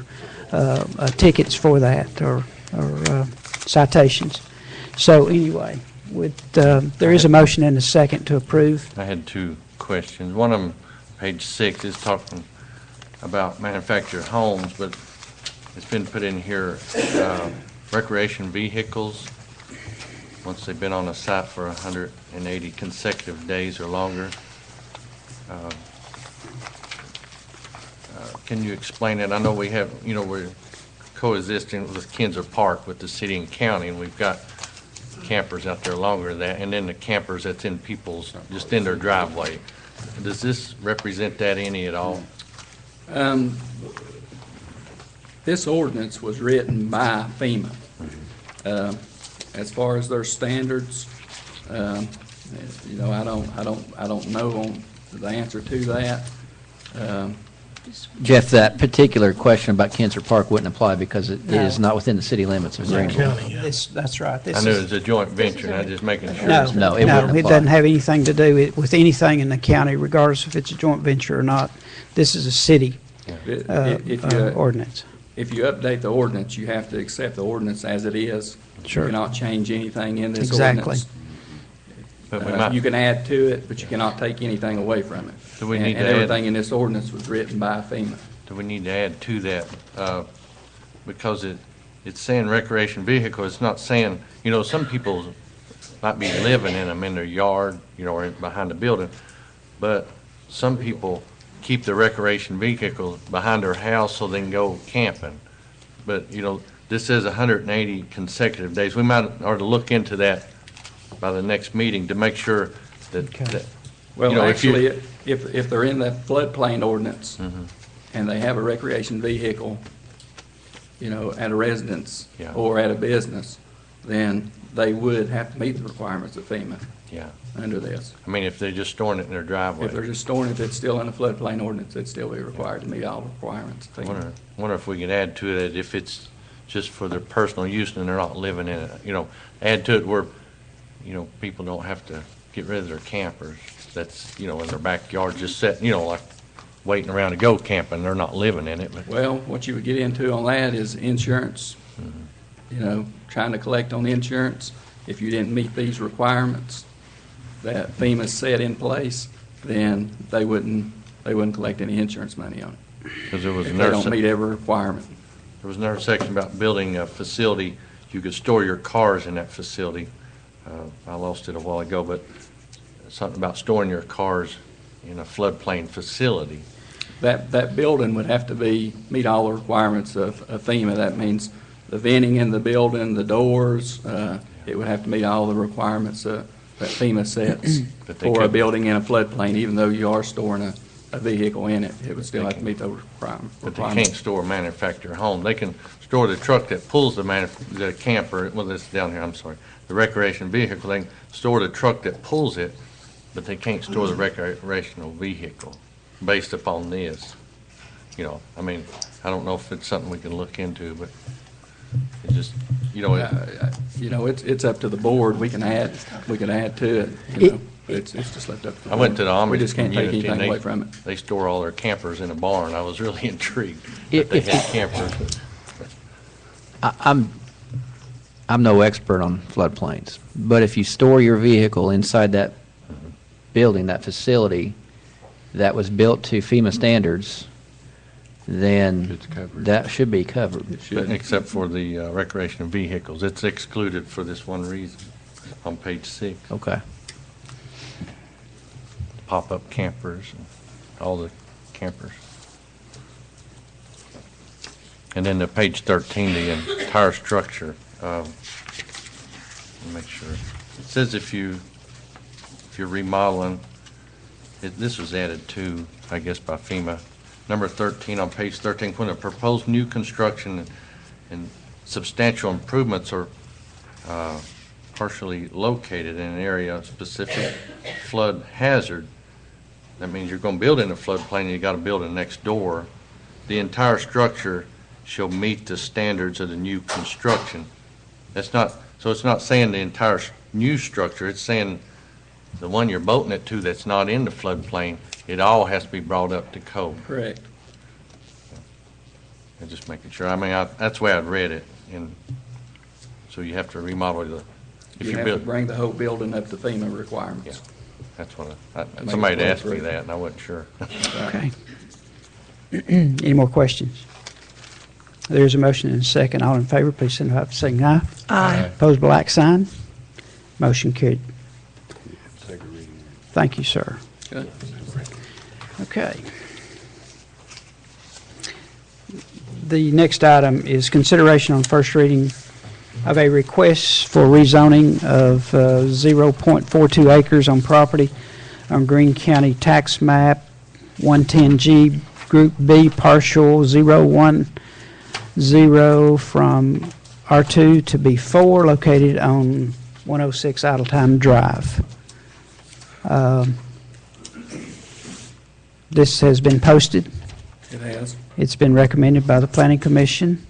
tickets for that or citations. So anyway, there is a motion and a second to approve. I had two questions. One of them, page 6, is talking about manufactured homes, but it's been put in here, recreation vehicles, once they've been on a site for 180 consecutive days or longer. Can you explain it? I know we have, we're coexisting with Kinzer Park with the city and county, and we've got campers out there longer than that, and then the campers that's in people's, just in their driveway. Does this represent that any at all? This ordinance was written by FEMA. As far as their standards, I don't know the answer to that. Jeff, that particular question about Kinzer Park wouldn't apply because it is not within the city limits of Greenville. That's right. I knew it was a joint venture, and I'm just making sure. No, it wouldn't it apply. doesn't have anything to do with anything in the county, regardless if it's a joint venture or not. This is a city ordinance. If you update the ordinance, you have to accept the ordinance as it is. Sure. You cannot change anything in this Exactly. ordinance. But we might, You can add to it, but you cannot take anything away from it. Do we And- need to And add- everything in this ordinance was written by FEMA. do we need to add to that? Because it's saying recreation vehicle, it's not saying, some people might be living in them in their yard, or behind the building, but some people keep the recreation vehicles behind their house so they can go camping. But, this says 180 consecutive days. We might ought to look into that by the next meeting to make sure that, Okay. that Well, if you- actually, if they're in that floodplain ordinance and they have a recreation vehicle, at a residence Yeah. or at a business, then they would have to meet the requirements of FEMA yeah. under this. I mean, if they're just storing it in their driveway. If they're just storing it, it's still in the floodplain ordinance, they'd still be required to meet all the requirements of FEMA. Wonder if we could add to it if it's just for their personal use and they're not living in it. Add to it where, people don't have to get rid of their campers. That's, in their backyard, just sitting, like waiting around to go camping. They're not living in it. But Well, what you would get into on that is insurance, trying to collect on insurance. If you didn't meet these requirements that FEMA set in place, then they wouldn't collect any insurance money on it. because there was If they another, don't meet every requirement. there was another section about building a facility. You could store your cars in that facility. I lost it a while ago, but something about storing your cars in a floodplain facility. That building would have to meet all the requirements of FEMA. That means the venting in the building, the doors, it would have to meet all the requirements that FEMA sets But they for a could- building in a floodplain, even though you are storing a vehicle in it. It would still have to meet those But they requirements. can't store a manufactured home. They can store the truck that pulls the camper, well, this is down here, I'm sorry, the recreation vehicle. They can store the truck that pulls it, but they can't store the recreational vehicle based upon this. I don't know if it's something we can look into, but it just, It's up to the board. We can add to it, but it's just left up to the I went to the board. Amish We just can't take community, and anything away from it. they store all their campers in a barn. I was really intrigued If- that they if had campers. I'm no expert on floodplains, but if you store your vehicle inside that building, that facility that was built to FEMA standards, then It's covered. that should be covered. It should. Except for the recreational vehicles. It's excluded for this one reason on page 6. Okay. Pop-up campers and all the campers. And then the page 13, the entire structure. Let me make sure. It says if you're remodeling, this was added to, I guess, by FEMA. Number 13 on page 13, when a proposed new construction and substantial improvements are partially located in an area of specific flood hazard, that means you're going to build in a floodplain and you got to build it next door. The entire structure shall meet the standards of the new construction. So it's not saying the entire new structure, it's saying the one you're boating it to that's not in the floodplain, it all has to be brought up to code. Correct. I'm just making sure. That's the way I'd read it. And so you have to remodel If you you have to build- bring the whole building up to FEMA requirements. Yeah. That's what Make somebody it had flow asked me through. that, and I wasn't sure. Okay. Any more questions? There's a motion and a second. All in favor, please signify by saying aye. Aye. Opposed, by like sign. Motion carried. Thank you, sir. Good. Okay. The next item is consideration on first reading of a request for rezoning of 0.42 acres on property on Greene County Tax Map 110G, Group B, Partial 010 from R2 to B4, located on 106 Idletime Drive. This has been posted. It has. It's been recommended by the Planning Commission.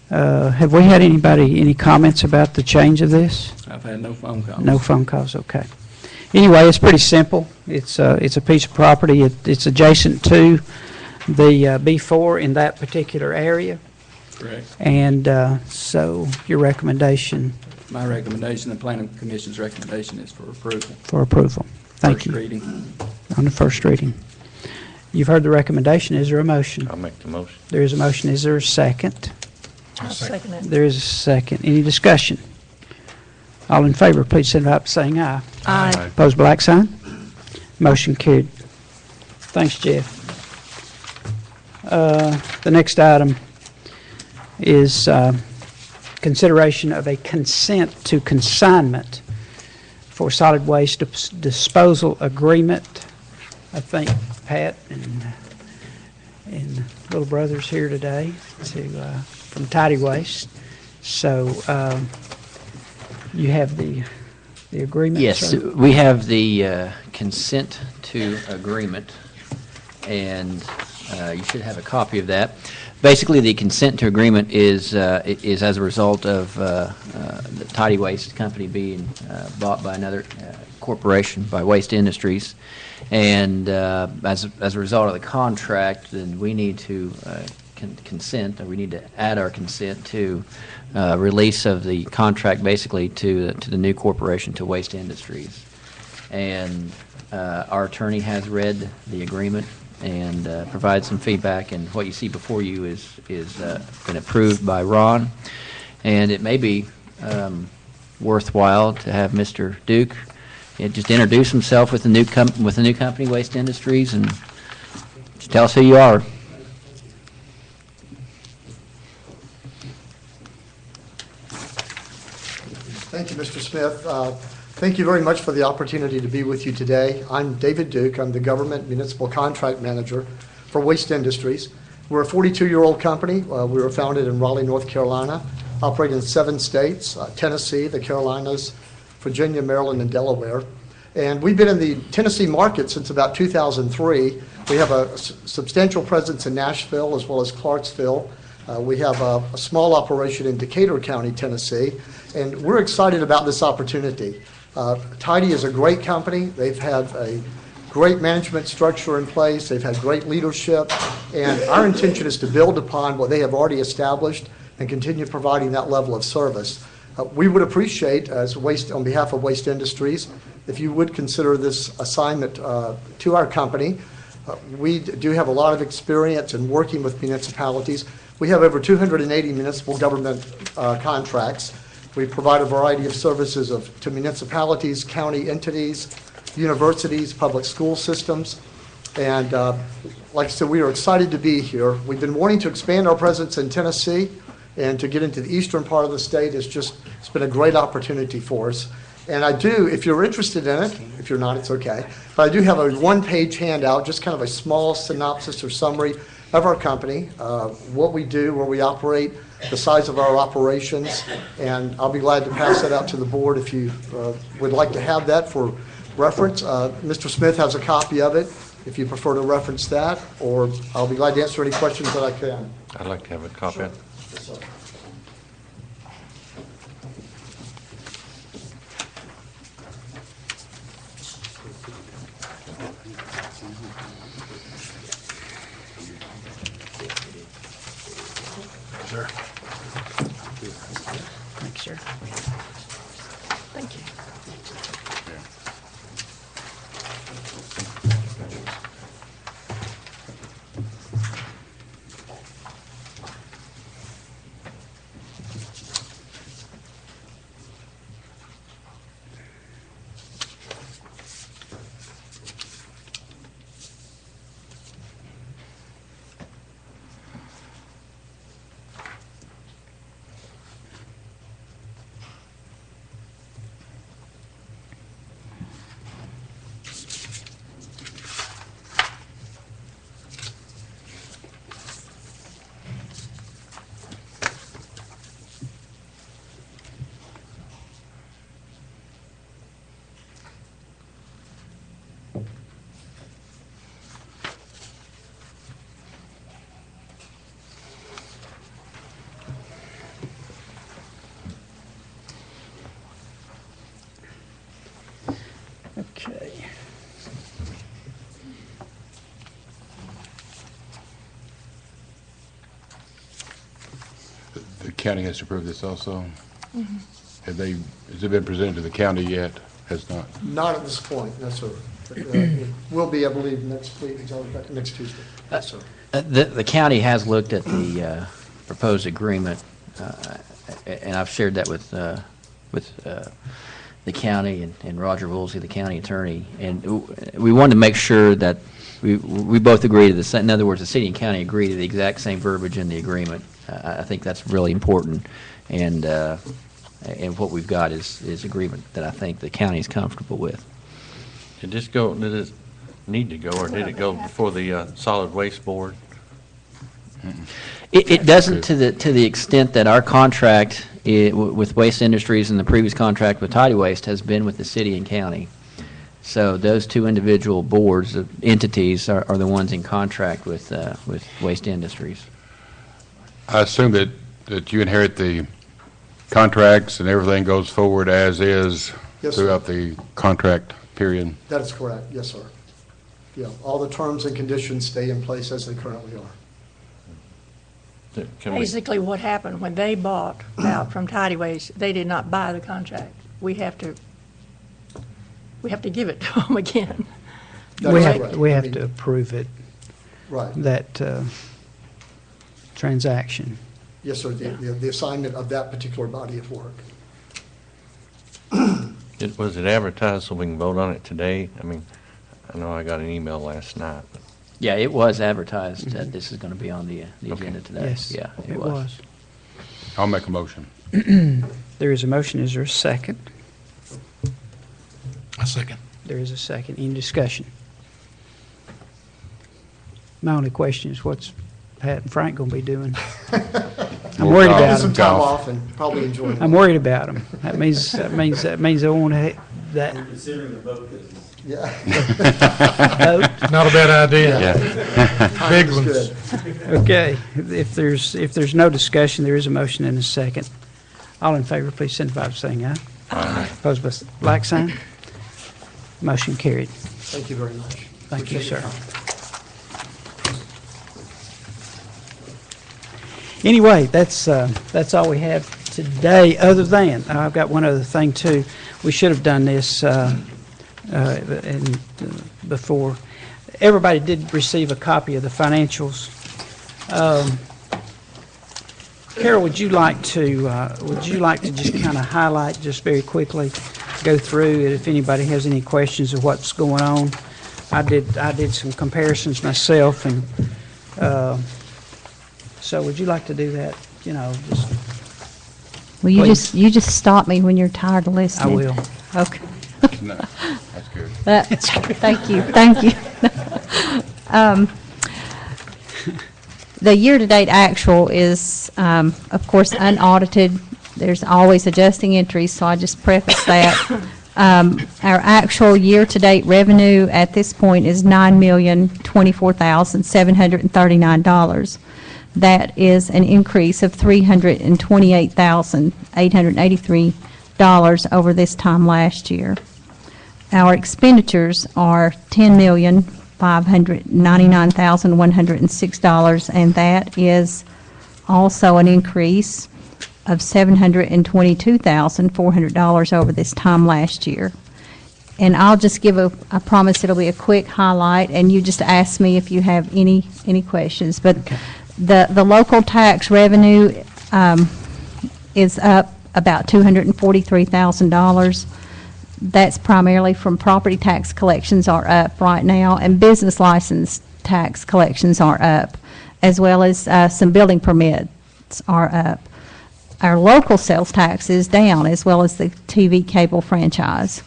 Have we had any comments about the change of this? I've had no phone calls. No phone calls, okay. Anyway, it's pretty simple. It's a piece of property. It's adjacent to the B4 in that particular area. Correct. And so your recommendation My recommendation, the Planning Commission's recommendation is for approval. for approval. Thank you. First reading. On the first reading. You've heard the recommendation. Is there a motion? I'll make the motion. There is a motion. Is there a second? I'll second it. There is a second. Any discussion? All in favor, please signify by saying aye. Aye. Opposed, black sign. Motion carried. Thanks, Jeff. The next item is consideration of a consent to consignment for solid waste disposal agreement. I think Pat and little brother's here today from Tidy Waste. So you have the agreement, Yes, sir? we have the consent to agreement, and you should have a copy of that. Basically, the consent to agreement is as a result of the Tidy Waste Company being bought by another corporation, by Waste Industries. And as a result of the contract, then we need to consent, or we need to add our consent to release of the contract basically to the new corporation, to Waste Industries. And our attorney has read the agreement and provide some feedback, and what you see before you is been approved by Ron. And it may be worthwhile to have Mr. Duke just introduce himself with the new company, Waste Industries, and just tell us who you are. Thank you, Mr. Smith. Thank you very much for the opportunity to be with you today. I'm David Duke. I'm the Government Municipal Contract Manager for Waste Industries. We're a 42-year-old company. We were founded in Raleigh, North Carolina, operate in 7 states, Tennessee, the Carolinas, Virginia, Maryland, and Delaware. And we've been in the Tennessee market since about 2003. We have a substantial presence in Nashville as well as Clarksville. We have a small operation in Decatur County, Tennessee, and we're excited about this opportunity. Tidy is a great company. They've had a great management structure in place. They've had great leadership, and our intention is to build upon what they have already established and continue providing that level of service. We would appreciate, on behalf of Waste Industries, if you would consider this assignment to our company. We do have a lot of experience in working with municipalities. We have over 280 municipal government contracts. We provide a variety of services to municipalities, county entities, universities, public school systems. And like I said, we are excited to be here. We've been wanting to expand our presence in Tennessee, and to get into the eastern part of the state it's been a great opportunity for us. And I do, if you're interested in it, if you're not, it's okay, but I do have a one-page handout, just kind of a small synopsis or summary of our company, what we do, where we operate, the size of our operations, and I'll be glad to pass that out to the board if you would like to have that for reference. Mr. Smith has a copy of it, if you prefer to reference that, or I'll be glad to answer any questions that I can. I'd like to have a copy. Sure. Yes, sir. Thanks, sir. county has to approve this also? Has it been presented to the county yet? Has not? Not at this point, no, sir. It will be, I believe, next week, next Tuesday. Yes, sir. The county has looked at the proposed agreement, and I've shared that with the county and Roger Woolsey, the county attorney, and we wanted to make sure that we both agree to this. In other words, the city and county agree to the exact same verbiage in the agreement. I think that's really important, and what we've got is agreement that I think the county is comfortable with. Did it need to go, or did it go before the solid waste board? It doesn't to the extent that our contract with Waste Industries and the previous contract with Tidy Waste has been with the city and county. So those two individual boards, entities, are the ones in contract with Waste Industries. I assume that you inherit the contracts and everything goes forward as is Yes, sir. throughout the contract period? That is correct, yes, sir. Yeah, all the terms and conditions stay in place as they currently are. Basically, what happened when they bought out from Tidy Waste, they did not buy the contract. We have to give it to them again. That We is have, correct. we I have mean, to approve it, Right, that transaction. yes, sir, the assignment of that particular body of work. Was it advertised so we can vote on it today? I mean, I know I got an email last night. But Yeah, it was advertised that this is going to be on the agenda today. Yes, Yeah, it was. I'll make a motion. There is a motion. Is there a second? A second. There is a second. Any discussion? My only question is what's Pat and Frank going to be doing? I'm worried Golf. about Some them. time off and probably enjoy it. I'm worried about them. That means I want to that. Considering the vote business. Yeah. vote. Not a bad idea. Yeah. Big That's ones. good. Okay. If there's no discussion, there is a motion and a second. All in favor, please signify by saying aye. Aye. Opposed by like sign. Motion carried. Thank you very much. Thank you, Appreciate sir. your time. Anyway, that's all we have today, other than, I've got one other thing, too. We should have done this before. Everybody did receive a copy of the financials. Carol, would you like to just kind of highlight, just very quickly, go through it if anybody has any questions of what's going on? I did some comparisons myself, and so would you like to do that? You know, just Well, you just stop me when you're tired of I listening. will. Okay. No, that's good. Thank you, thank you. The year-to-date actual is, of course, unaudited. There's always adjusting entries, so I just preface that. Our actual year-to-date revenue at this point is $9,024,739. That is an increase of $328,883 over this time last year. Our expenditures are $10,599,106, and that is also an increase of $722,400 over this time last year. And I'll just give I promise it'll be a quick highlight, and you just ask me if you have any questions. But the local tax revenue is up about $243,000. That's primarily from property tax collections are up right now, and business license tax collections are up, as well as some building permits are up. Our local sales tax is down, as well as the TV cable franchise.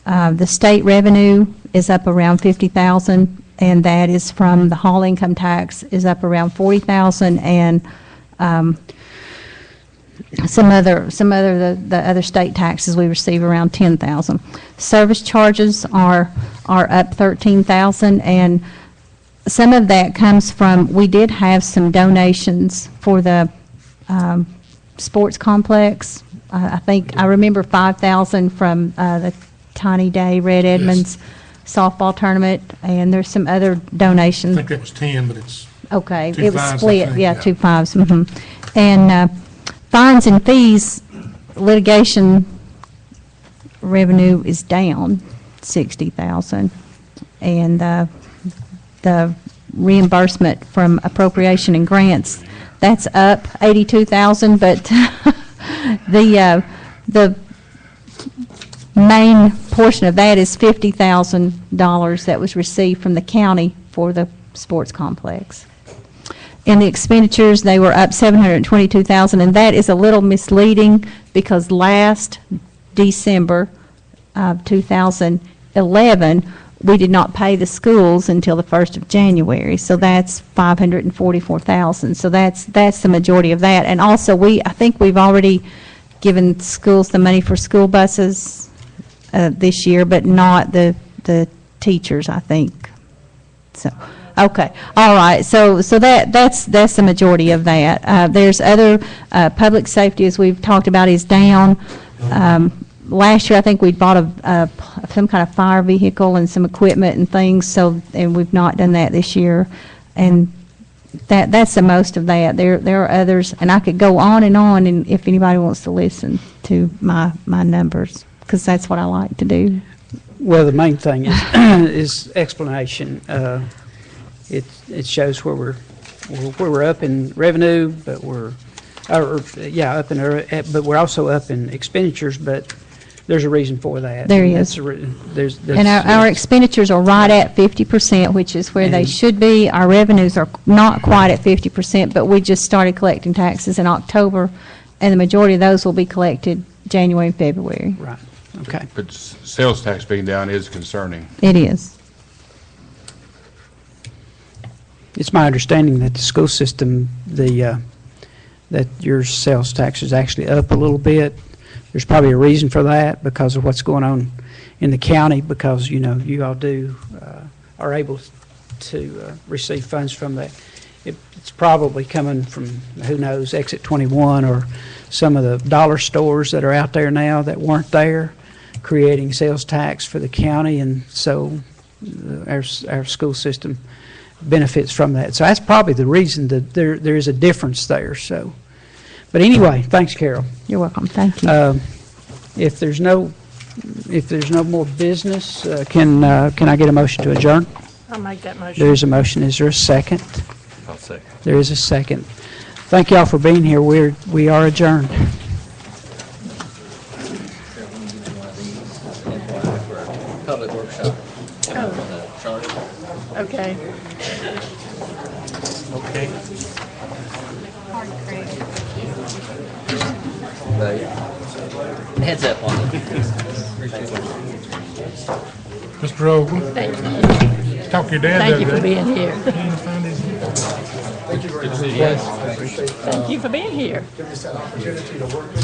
The state revenue is up around $50,000, and that is from the hall income tax is up around $40,000, and some other the other state taxes we receive around $10,000. Service charges are up $13,000, and some of that comes from, we did have some donations for the sports complex. I remember $5,000 from the Tiny Day Red Edmonds softball tournament, and there's some other donations. I think that was 10, but it's Okay, two it was fives, I split, think, yeah, yeah. 2 5s. And fines and fees, litigation revenue is down 60,000. And the reimbursement from appropriation and grants, that's up 82,000, but the main portion of that is $50,000 that was received from the county for the sports complex. In the expenditures, they were up 722,000, and that is a little misleading because last December of 2011, we did not pay the schools until the 1st of January, so that's 544,000. So that's the majority of that. And also, I think we've already given schools the money for school buses this year, but not the teachers, I think. So, okay, all right. So that's the majority of that. There's other public safety, as we've talked about, is down. Last year, I think we bought some kind of fire vehicle and some equipment and things. And we've not done that this year, and that's the most of that. There are others, and I could go on, and if anybody wants to listen to my numbers, because that's what I like to do. Well, the main thing is explanation. It shows where we're up in revenue, but we're also up in expenditures. But there's a reason for that. There is. And our expenditures are right at 50%, which is where they should be. Our revenues are not quite at 50%, but we just started collecting taxes in October, and the majority of those will be collected January and February. Right. Okay. But sales tax being down is concerning. It is. It's my understanding that the school system, that your sales tax is actually up a little bit. There's probably a reason for that because of what's going on in the county, because, you all are able to receive funds from that. It's probably coming from, who knows, Exit 21 or some of the dollar stores that are out there now that weren't there, creating sales tax for the county, and so our school system benefits from that. So that's probably the reason that there is a difference there. So, but anyway, thanks, Carol. You're welcome. Thank you. If there's no more business, can I get a motion to adjourn? I'll make that motion. There is a motion. Is there a second? I'll second. There is a second. Thank you all for being here. We are adjourned. Public workshop. Okay. Heads up on it. Mr. Ogle, Thank you. talk to your dad. Thank you for being here. Thank you very much. Thank you for being here. Give us that opportunity to work.